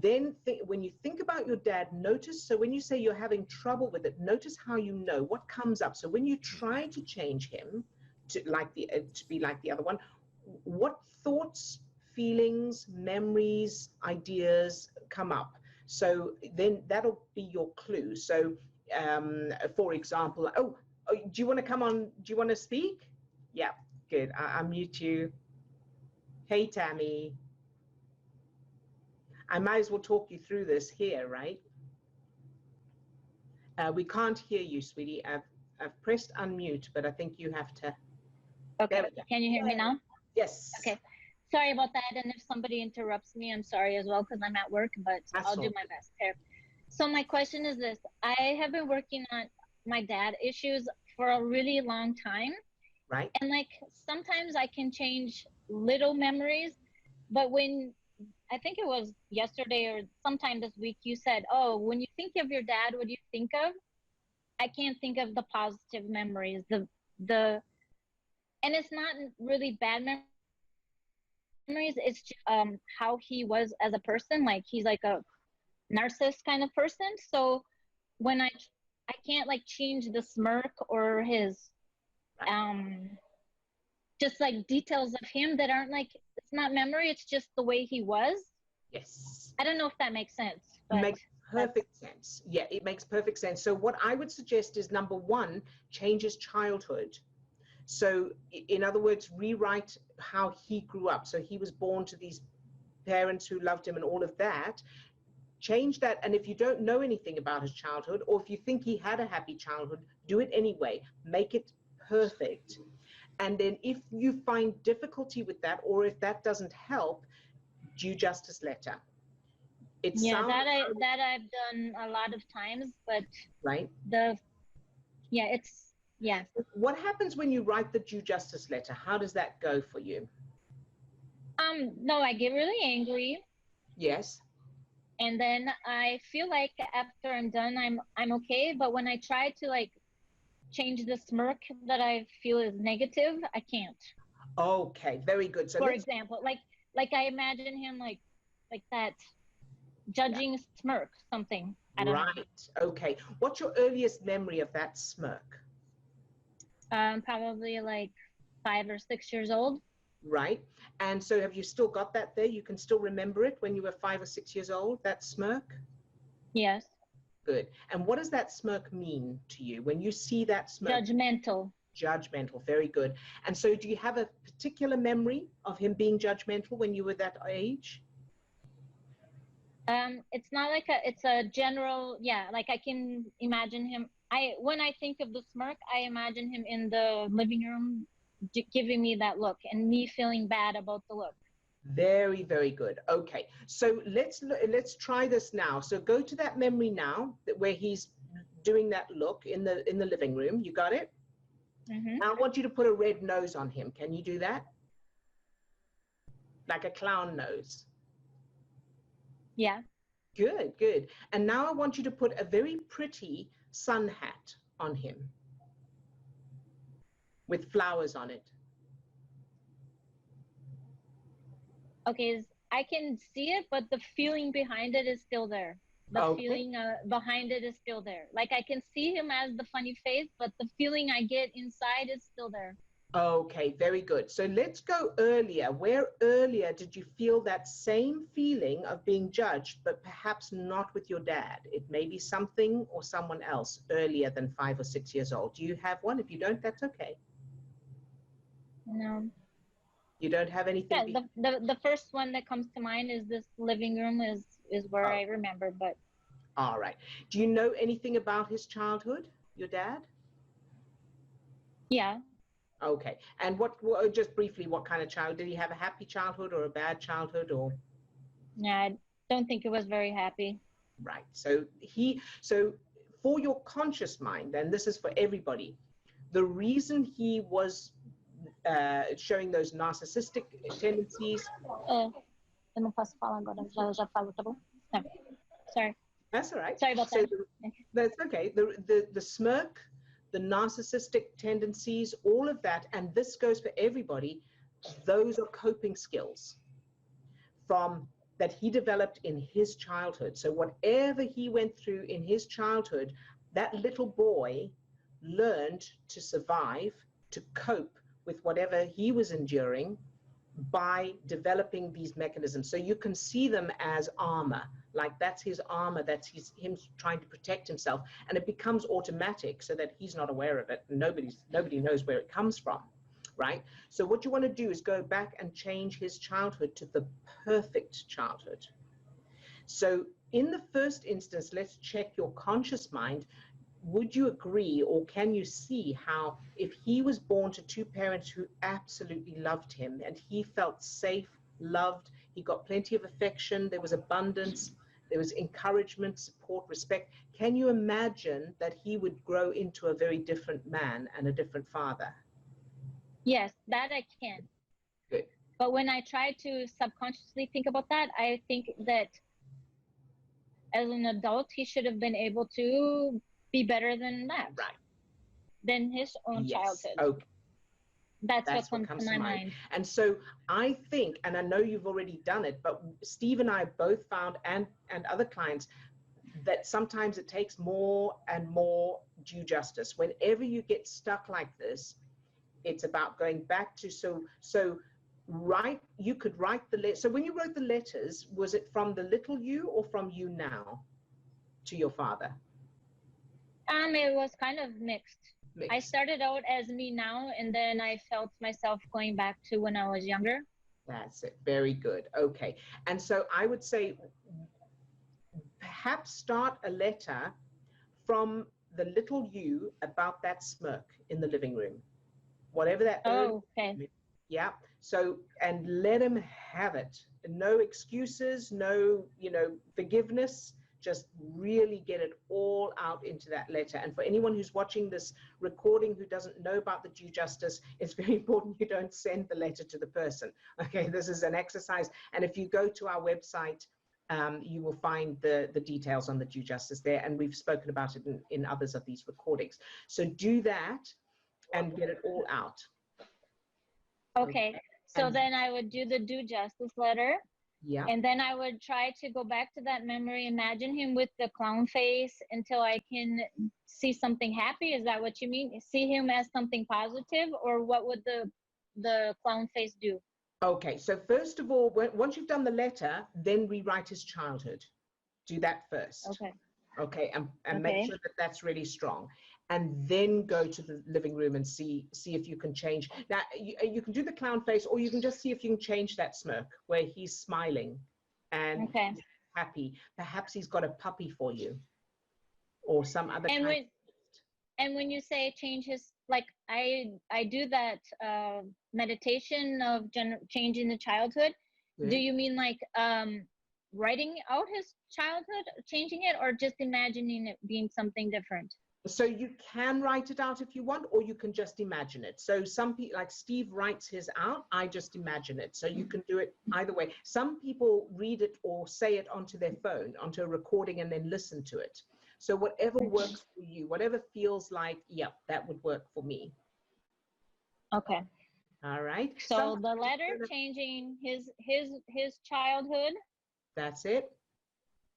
then when you think about your dad, notice, so when you say you're having trouble with it, notice how you know what comes up. So when you try to change him to be like the other one, what thoughts, feelings, memories, ideas come up. So then that'll be your clue. So for example, do you want to come on? Do you want to speak? Yeah, good. I'll mute you. Hey, Tammy. I might as well talk you through this here, right? We can't hear you, sweetie. I've pressed unmute, but I think you have to. Okay, can you hear me now? Yes. Okay. Sorry about that, and if somebody interrupts me, I'm sorry as well, because I'm at work, but I'll do my best here. So my question is this. I have been working on my dad issues for a really long time. Right. And like, sometimes I can change little memories, but when, I think it was yesterday or sometime this week, you said, oh, when you think of your dad, what do you think of? I can't think of the positive memories, and it's not really bad memories. It's just how he was as a person. Like, he's like a narcissist kind of person. So when I can't like change the smirk or his just like details of him that aren't like, it's not memory, it's just the way he was. Yes. I don't know if that makes sense. But it makes perfect sense. Yeah, it makes perfect sense. So what I would suggest is, number one, change his childhood. So in other words, rewrite how he grew up. So he was born to these parents who loved him and all of that. Change that. And if you don't know anything about his childhood, or if you think he had a happy childhood, do it anyway. Make it perfect. And then if you find difficulty with that, or if that doesn't help, due justice letter. That I've done a lot of times, but right. Yeah. What happens when you write the due justice letter? How does that go for you? No, I get really angry. Yes. And then I feel like after I'm done, I'm okay. But when I try to like change the smirk that I feel is negative, I can't. Okay, very good. So for example, like I imagine him like that judging smirk, something. I don't know. Right. Okay. What's your earliest memory of that smirk? Probably like 5 or 6 years old. Right. And so have you still got that there? You can still remember it when you were 5 or 6 years old, that smirk? Yes. Good. And what does that smirk mean to you when you see that smirk? Judgmental. Judgmental. Very good. And so do you have a particular memory of him being judgmental when you were that age? It's not like it's a general, yeah, like I can imagine him. When I think of the smirk, I imagine him in the living room giving me that look and me feeling bad about the look. Very, very good. Okay, so let's try this now. So go to that memory now where he's doing that look in the living room. You got it? Mm-hmm. Now I want you to put a red nose on him. Can you do that? Like a clown nose. Yeah. Good, good. And now I want you to put a very pretty sun hat on him with flowers on it. Okay, I can see it, but the feeling behind it is still there. The feeling behind it is still there. Like I can see him as the funny face, but the feeling I get inside is still there. Okay, very good. So let's go earlier. Where earlier did you feel that same feeling of being judged, but perhaps not with your dad? It may be something or someone else earlier than 5 or 6 years old. Do you have one? If you don't, that's okay. No. You don't have anything? Yeah, the first one that comes to mind is this living room is where I remember, but. All right. Do you know anything about his childhood, your dad? Yeah. Okay. And what just briefly, what kind of child? Did he have a happy childhood or a bad childhood or? Yeah, I don't think it was very happy. Right. So for your conscious mind, and this is for everybody, the reason he was showing those narcissistic tendencies. Eu não posso falar agora, já falo, tá bom? No. Sorry. That's all right. Sorry about that. That's okay. The smirk, the narcissistic tendencies, all of that, and this goes for everybody, those are coping skills that he developed in his childhood. So whatever he went through in his childhood, that little boy learned to survive, to cope with whatever he was enduring by developing these mechanisms. So you can see them as armor, like that's his armor, that's him trying to protect himself, and it becomes automatic so that he's not aware of it. And nobody knows where it comes from, right? So what you want to do is go back and change his childhood to the perfect childhood. So in the first instance, let's check your conscious mind. Would you agree, or can you see how if he was born to two parents who absolutely loved him and he felt safe, loved, he got plenty of affection, there was abundance, there was encouragement, support, respect, can you imagine that he would grow into a very different man and a different father? Yes, that I can. Good. But when I try to subconsciously think about that, I think that as an adult, he should have been able to be better than that. Right. Than his own childhood. Okay. That's what comes to my mind. And so I think, and I know you've already done it, but Steve and I both found, and other clients, that sometimes it takes more and more due justice. Whenever you get stuck like this, it's about going back to, you could write the letter. So when you wrote the letters, was it from the little you or from you now to your father? It was kind of mixed. I started out as me now, and then I felt myself going back to when I was younger. That's it. Very good. Okay. And so I would say perhaps start a letter from the little you about that smirk in the living room. Whatever that. Oh, okay. Yeah. So, and let him have it. No excuses, no, forgiveness. Just really get it all out into that letter. And for anyone who's watching this recording who doesn't know about the due justice, it's very important you don't send the letter to the person. Okay, this is an exercise. And if you go to our website, you will find the details on the due justice there. And we've spoken about it in others of these recordings. So do that and get it all out. Okay. So And- then I would do the do justice letter. Yeah. And then I would try to go back to that memory, imagine him with the clown face until I can see something happy. Is that what you mean? See him as something positive, or what would the clown face do? Okay, so first of all, once you've done the letter, then rewrite his childhood. Do that first. Okay. Okay, and Okay. make sure that that's really strong. And then go to the living room and see if you can change. Now, you can do the clown face, or you can just see if you can change that smirk where he's smiling and Okay. he's happy. Perhaps he's got a puppy for you or some other kind. And when you say change his, like I do that meditation of changing the childhood. Good. Do you mean like writing out his childhood, changing it, or just imagining it being something different? So you can write it out if you want, or you can just imagine it. So some people, like Steve, writes his out. I just imagine it. So you can do it either way. Some people read it or say it onto their phone, onto a recording, and then listen to it. So whatever works for you, whatever feels like, yep, that would work for me. Okay. All right. So the letter changing his childhood. That's it.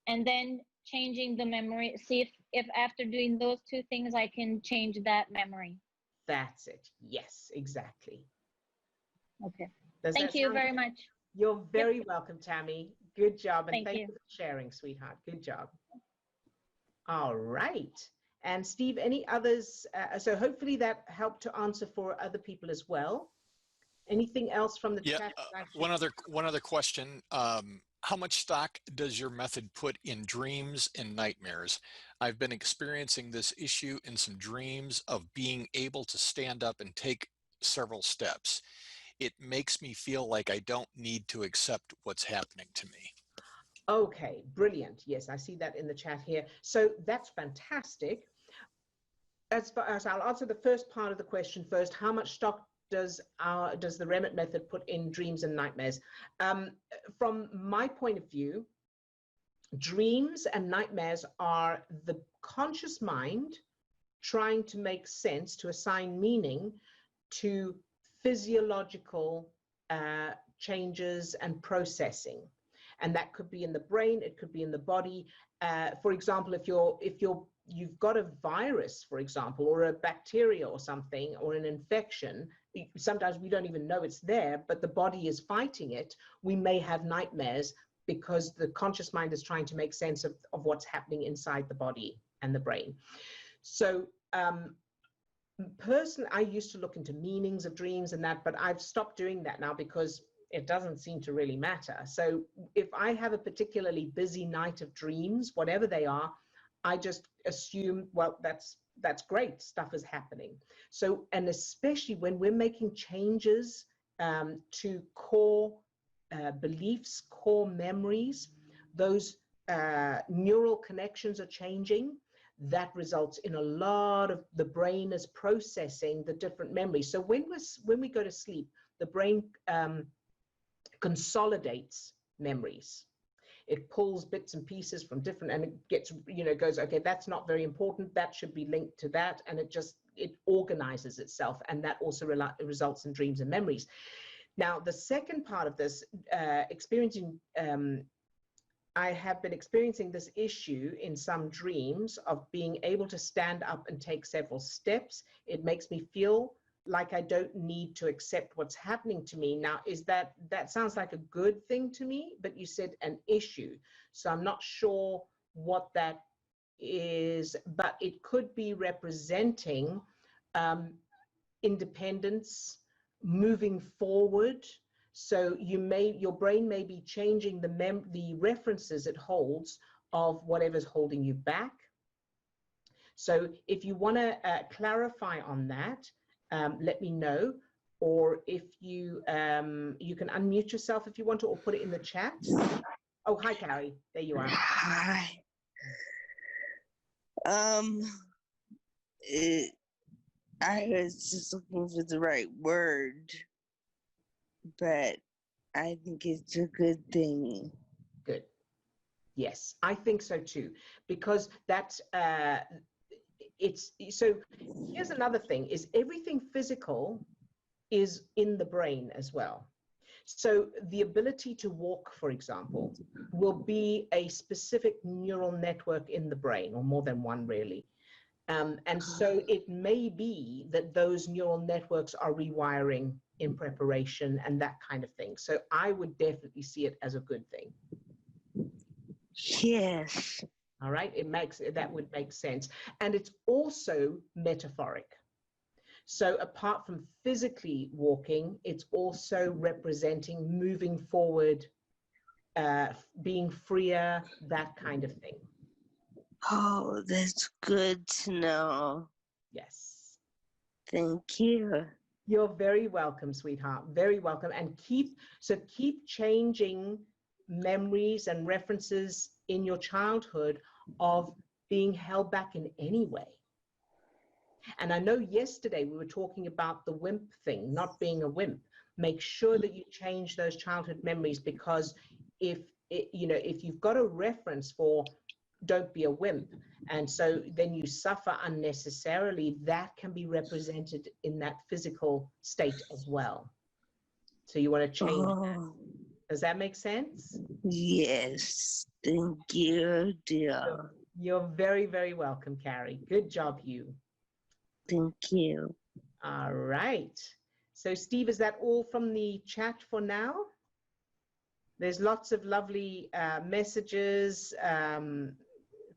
And then changing the memory. See if after doing those two things, I can change that memory. That's it. Yes, exactly. Okay. Does Thank that you sound very good? much. You're very welcome, Tammy. Good job. And Thank you. you for sharing, sweetheart. Good job. All right. And Steve, any others? So hopefully that helped to answer for other people as well. Anything else from the chat? One other question. How much stock does your method put in dreams and nightmares? I've been experiencing this issue in some dreams of being able to stand up and take several steps. It makes me feel like I don't need to accept what's happening to me. Okay, brilliant. Yes, I see that in the chat here. So that's fantastic. As far as I'll answer the first part of the question first, how much stock does the Remmert method put in dreams and nightmares? From my point of view, dreams and nightmares are the conscious mind trying to make sense, to assign meaning to physiological changes and processing. And that could be in the brain, it could be in the body. For example, if you've got a virus, for example, or a bacteria or something, or an infection, sometimes we don't even know it's there, but the body is fighting it. We may have nightmares because the conscious mind is trying to make sense of what's happening inside the body and the brain. So personally, I used to look into meanings of dreams and that, but I've stopped doing that now because it doesn't seem to really matter. So if I have a particularly busy night of dreams, whatever they are, I just assume, well, that's great, stuff is happening. So, and especially when we're making changes to core beliefs, core memories, those neural connections are changing. That results in a lot of the brain is processing the different memories. So when we go to sleep, the brain consolidates memories. It pulls bits and pieces from different, and it gets, goes, okay, that's not very important, that should be linked to that, and it organizes itself, and that also results in dreams and memories. Now, the second part of this, I have been experiencing this issue in some dreams of being able to stand up and take several steps. It makes me feel like I don't need to accept what's happening to me. Now, that sounds like a good thing to me, but you said an issue. So I'm not sure what that is, but it could be representing independence, moving forward. So your brain may be changing the references it holds of whatever's holding you back. So if you want to clarify on that, let me know, or if you can unmute yourself if you want to, or put it in the chat. Oh, hi, Carrie. There you are. Hi. I was just looking for the right word, but I think it's a good thing. Good. Yes, I think so too, because that's so here's another thing, is everything physical is in the brain as well. So the ability to walk, for example, will be a specific neural network in the brain, or more than one really. And so it may be that those neural networks are rewiring in preparation and that kind of thing. So I would definitely see it as a good thing. Yes. All right, that would make sense. And it's also metaphoric. So apart from physically walking, it's also representing moving forward, being freer, that kind of thing. Oh, that's good to know. Yes. Thank you. You're very welcome, sweetheart. Very welcome. And keep changing memories and references in your childhood of being held back in any way. And I know yesterday we were talking about the wimp thing, not being a wimp. Make sure that you change those childhood memories, because if you've got a reference for don't be a wimp, and so then you suffer unnecessarily, that can be represented in that physical state as well. So you want to change that. Does that make sense? Yes. Thank you, dear. You're very, very welcome, Carrie. Good job, you. Thank you. All right. So, Steve, is that all from the chat for now? There's lots of lovely messages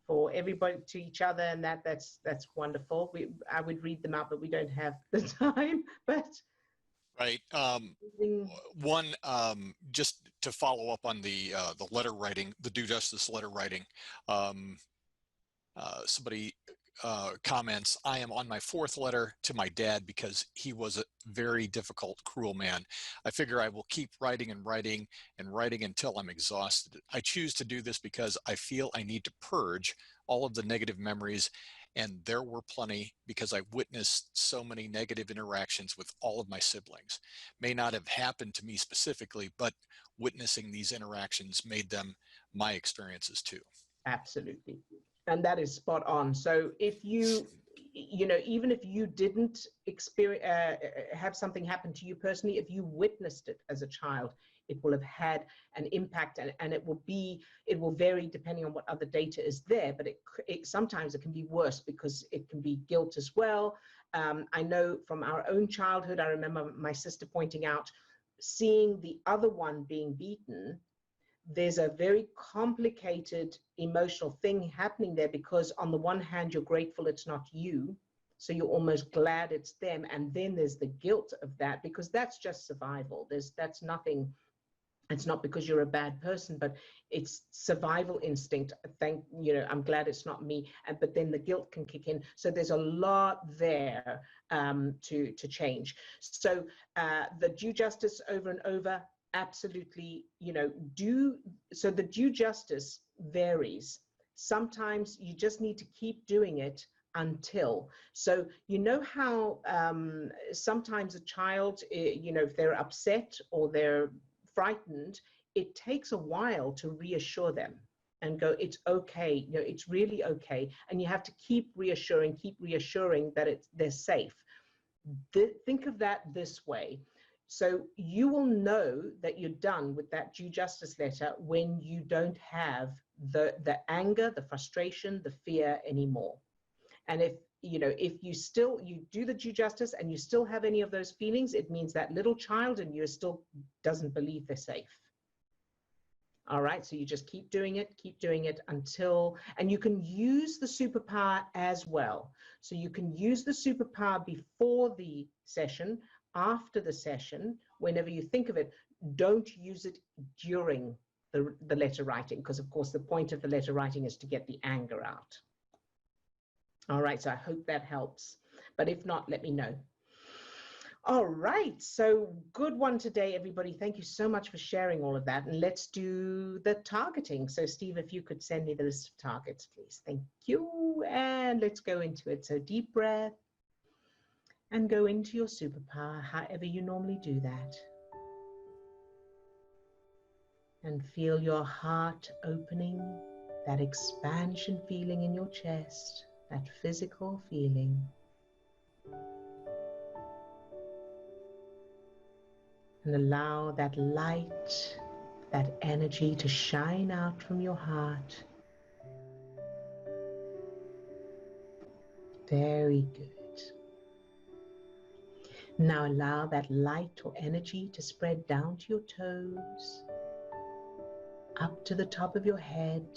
for everybody to each other, and that's wonderful. I would read them out, but we don't have the time. But right. One, just to follow up on the letter writing, the due justice letter writing. Somebody comments, I am on my 4th letter to my dad because he was a very difficult, cruel man. I figure I will keep writing and writing and writing until I'm exhausted. I choose to do this because I feel I need to purge all of the negative memories, and there were plenty because I witnessed so many negative interactions with all of my siblings. May not have happened to me specifically, but witnessing these interactions made them my experiences too. Absolutely. And that is spot on. So if you even if you didn't experience, have something happen to you personally, if you witnessed it as a child, it will have had an impact, and it will vary depending on what other data is there, but sometimes it can be worse because it can be guilt as well. I know from our own childhood, I remember my sister pointing out, seeing the other one being beaten, there's a very complicated emotional thing happening there, because on the one hand, you're grateful it's not you. So you're almost glad it's them. And then there's the guilt of that, because that's just survival. That's nothing. It's not because you're a bad person, but it's survival instinct. I'm glad it's not me. But then the guilt can kick in. So there's a lot there to change. So the due justice over and over, absolutely, so the due justice varies. Sometimes you just need to keep doing it until. So how sometimes a child, if they're upset or they're frightened, it takes a while to reassure them and go, it's okay, it's really okay. And you have to keep reassuring that they're safe. Think of that this way. So you will know that you're done with that due justice letter when you don't have the anger, the frustration, the fear anymore. And if you do the due justice and you still have any of those feelings, it means that little child in you still doesn't believe they're safe. All right, so you just keep doing it until, and you can use the superpower as well. So you can use the superpower before the session, after the session, whenever you think of it. Don't use it during the letter writing, because of course the point of the letter writing is to get the anger out. All right, so I hope that helps. But if not, let me know. All right, so good one today, everybody. Thank you so much for sharing all of that. And let's do the targeting. So Steve, if you could send me the list of targets, please. Thank you. And let's go into it. So deep breath and go into your superpower, however you normally do that. And feel your heart opening, that expansion feeling in your chest, that physical feeling. And allow that light, that energy to shine out from your heart. Very good. Now allow that light or energy to spread down to your toes, up to the top of your head,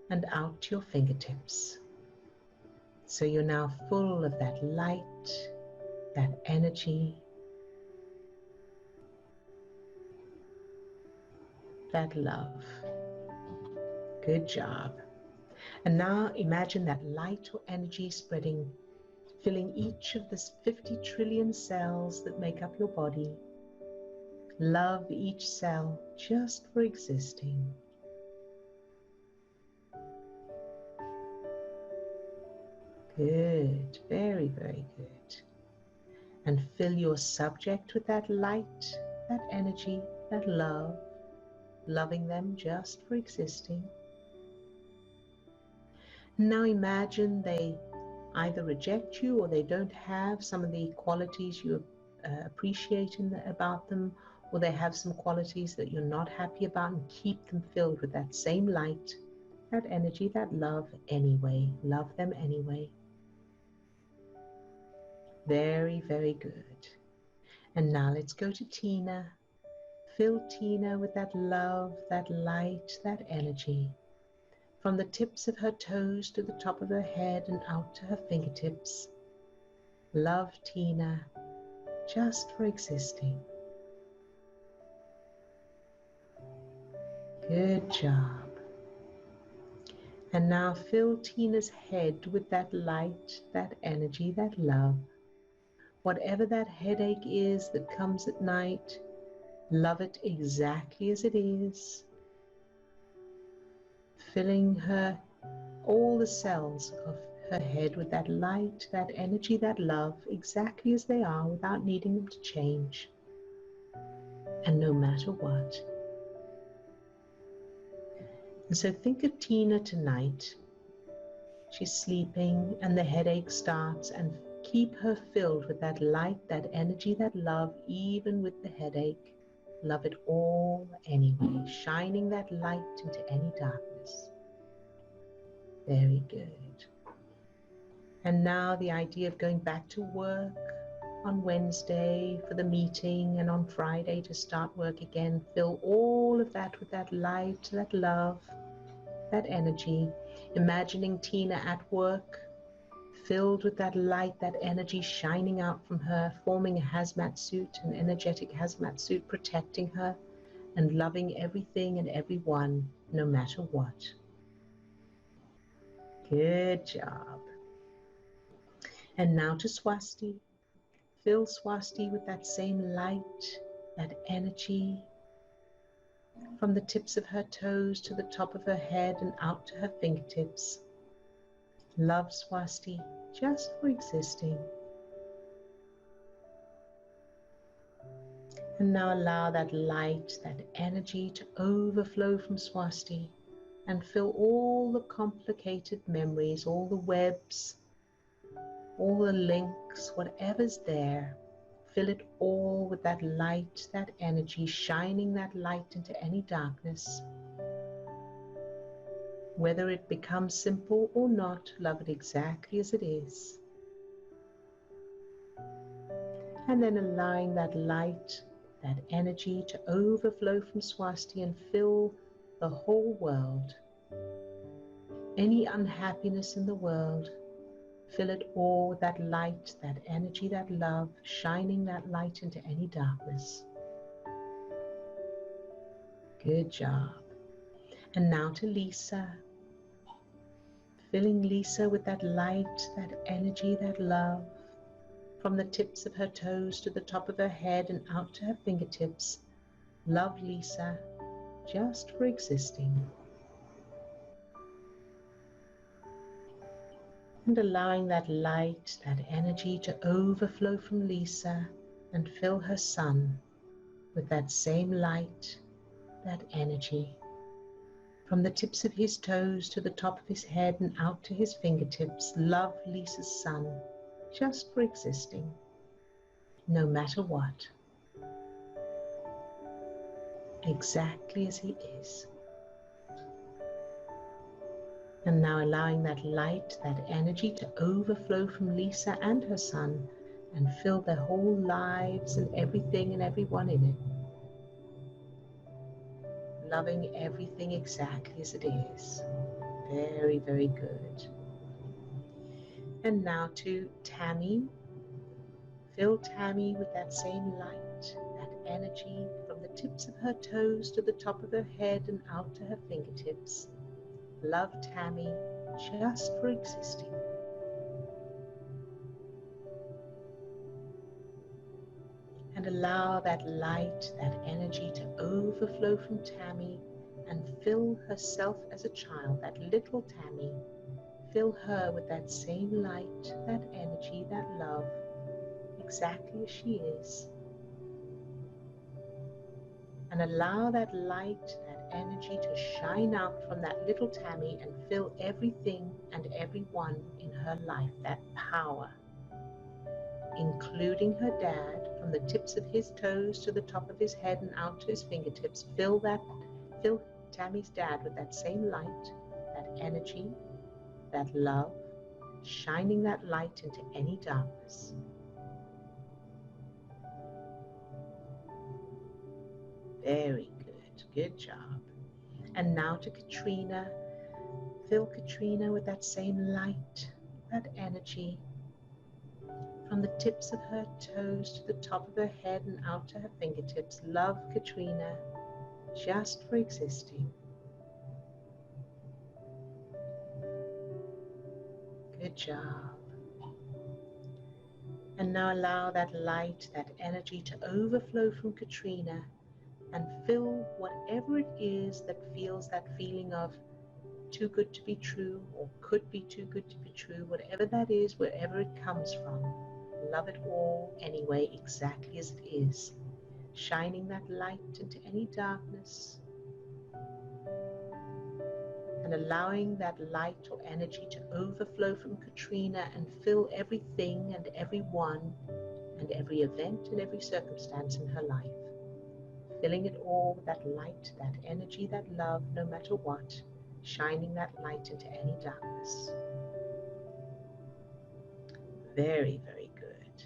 and out to your fingertips. So you're now full of that light, that energy, that love. Good job. And now imagine that light or energy spreading, filling each of the 50 trillion cells that make up your body. Love each cell just for existing. Good, very, very good. And fill your subject with that light, that energy, that love, loving them just for existing. Now imagine they either reject you or they don't have some of the qualities you appreciate about them, or they have some qualities that you're not happy about, and keep them filled with that same light, that energy, that love anyway. Love them anyway. Very, very good. And now let's go to Tina. Fill Tina with that love, that light, that energy. From the tips of her toes to the top of her head and out to her fingertips. Love Tina just for existing. Good job. And now fill Tina's head with that light, that energy, that love. Whatever that headache is that comes at night, love it exactly as it is. Filling her, all the cells of her head with that light, that energy, that love, exactly as they are, without needing them to change. And no matter what. And so think of Tina tonight. She's sleeping and the headache starts, and keep her filled with that light, that energy, that love, even with the headache. Love it all anyway, shining that light into any darkness. Very good. And now the idea of going back to work on Wednesday for the meeting and on Friday to start work again. Fill all of that with that light, that love, that energy. Imagining Tina at work, filled with that light, that energy shining out from her, forming a hazmat suit, an energetic hazmat suit, protecting her and loving everything and everyone, no matter what. Good job. And now to Swasti. Fill Swasti with that same light, that energy, from the tips of her toes to the top of her head and out to her fingertips. Love Swasti just for existing. And now allow that light, that energy to overflow from Swasti and fill all the complicated memories, all the webs, all the links, whatever's there. Fill it all with that light, that energy, shining that light into any darkness. Whether it becomes simple or not, love it exactly as it is. And then allowing that light, that energy to overflow from Swasti and fill the whole world. Any unhappiness in the world, fill it all with that light, that energy, that love, shining that light into any darkness. Good job. And now to Lisa. Filling Lisa with that light, that energy, that love, from the tips of her toes to the top of her head and out to her fingertips. Love Lisa, just for existing. And allowing that light, that energy to overflow from Lisa and fill her son with that same light, that energy. From the tips of his toes to the top of his head and out to his fingertips. Love Lisa's son, just for existing, no matter what. exactly as he is. And now allowing that light, that energy to overflow from Lisa and her son and fill their whole lives and everything and everyone in it. Loving everything exactly as it is. Very, very good. And now to Tammy. Fill Tammy with that same light, that energy from the tips of her toes to the top of her head and out to her fingertips. Love Tammy just for existing. And allow that light, that energy to overflow from Tammy and fill herself as a child, that little Tammy. Fill her with that same light, that energy, that love, exactly as she is. And allow that light, that energy to shine out from that little Tammy and fill everything and everyone in her life, that power, including her dad, from the tips of his toes to the top of his head and out to his fingertips. Fill Tammy's dad with that same light, that energy, that love, shining that light into any darkness. Very good, good job. And now to Katrina. Fill Katrina with that same light, that energy, from the tips of her toes to the top of her head and out to her fingertips. Love Katrina just for existing. Good job. And now allow that light, that energy to overflow from Katrina and fill whatever it is that feels that feeling of too good to be true or could be too good to be true, whatever that is, wherever it comes from. Love it all anyway, exactly as it is, shining that light into any darkness and allowing that light or energy to overflow from Katrina and fill everything and everyone and every event and every circumstance in her life. Filling it all with that light, that energy, that love, no matter what, shining that light into any darkness. Very, very good.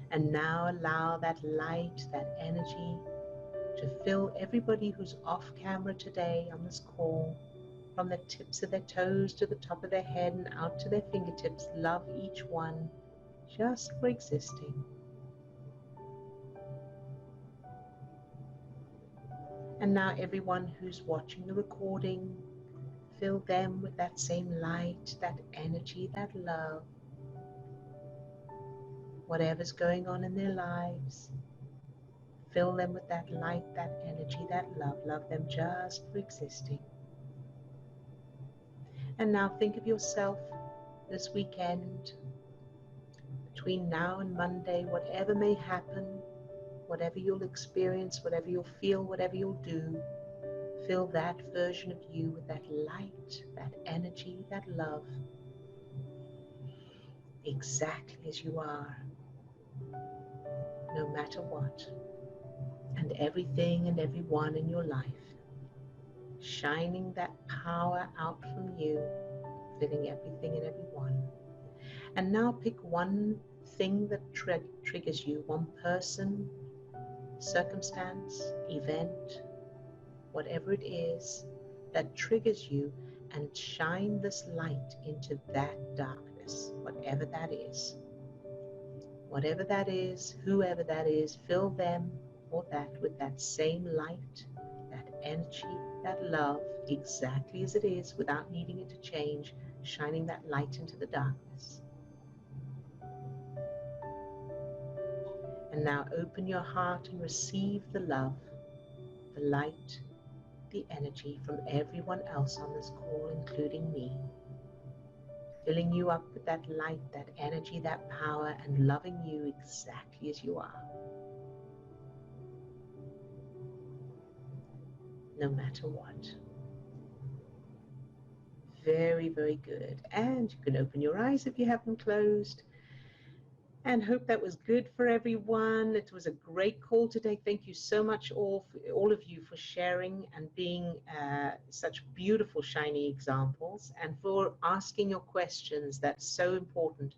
And now allow that light, that energy to fill everybody who's off camera today on this call, from the tips of their toes to the top of their head and out to their fingertips. Love each one just for existing. And now everyone who's watching the recording, fill them with that same light, that energy, that love. Whatever's going on in their lives, fill them with that light, that energy, that love. Love them just for existing. And now think of yourself this weekend, between now and Monday, whatever may happen, whatever you'll experience, whatever you'll feel, whatever you'll do, fill that version of you with that light, that energy, that love, exactly as you are, no matter what, and everything and everyone in your life, shining that power out from you, filling everything and everyone. And now pick one thing that triggers you, one person, circumstance, event, whatever it is that triggers you, and shine this light into that darkness, whatever that is. Whatever that is, whoever that is, fill them or that with that same light, that energy, that love, exactly as it is, without needing it to change, shining that light into the darkness. And now open your heart and receive the love, the light, the energy from everyone else on this call, including me, filling you up with that light, that energy, that power, and loving you exactly as you are, no matter what. Very, very good. And you can open your eyes if you have them closed. And hope that was good for everyone. It was a great call today. Thank you so much, all of you, for sharing and being such beautiful, shiny examples, and for asking your questions. That's so important.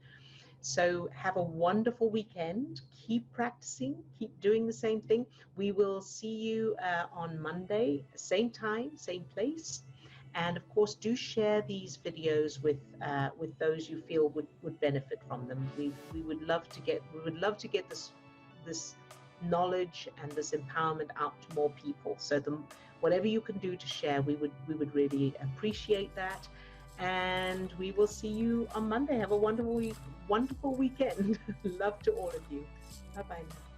So have a wonderful weekend. Keep practicing. Keep doing the same thing. We will see you on Monday, same time, same place. And of course, do share these videos with those you feel would benefit from them. We would love to get this knowledge and this empowerment out to more people. So whatever you can do to share, we would really appreciate that. And we will see you on Monday. Have a wonderful weekend. Love to all of you. Bye bye.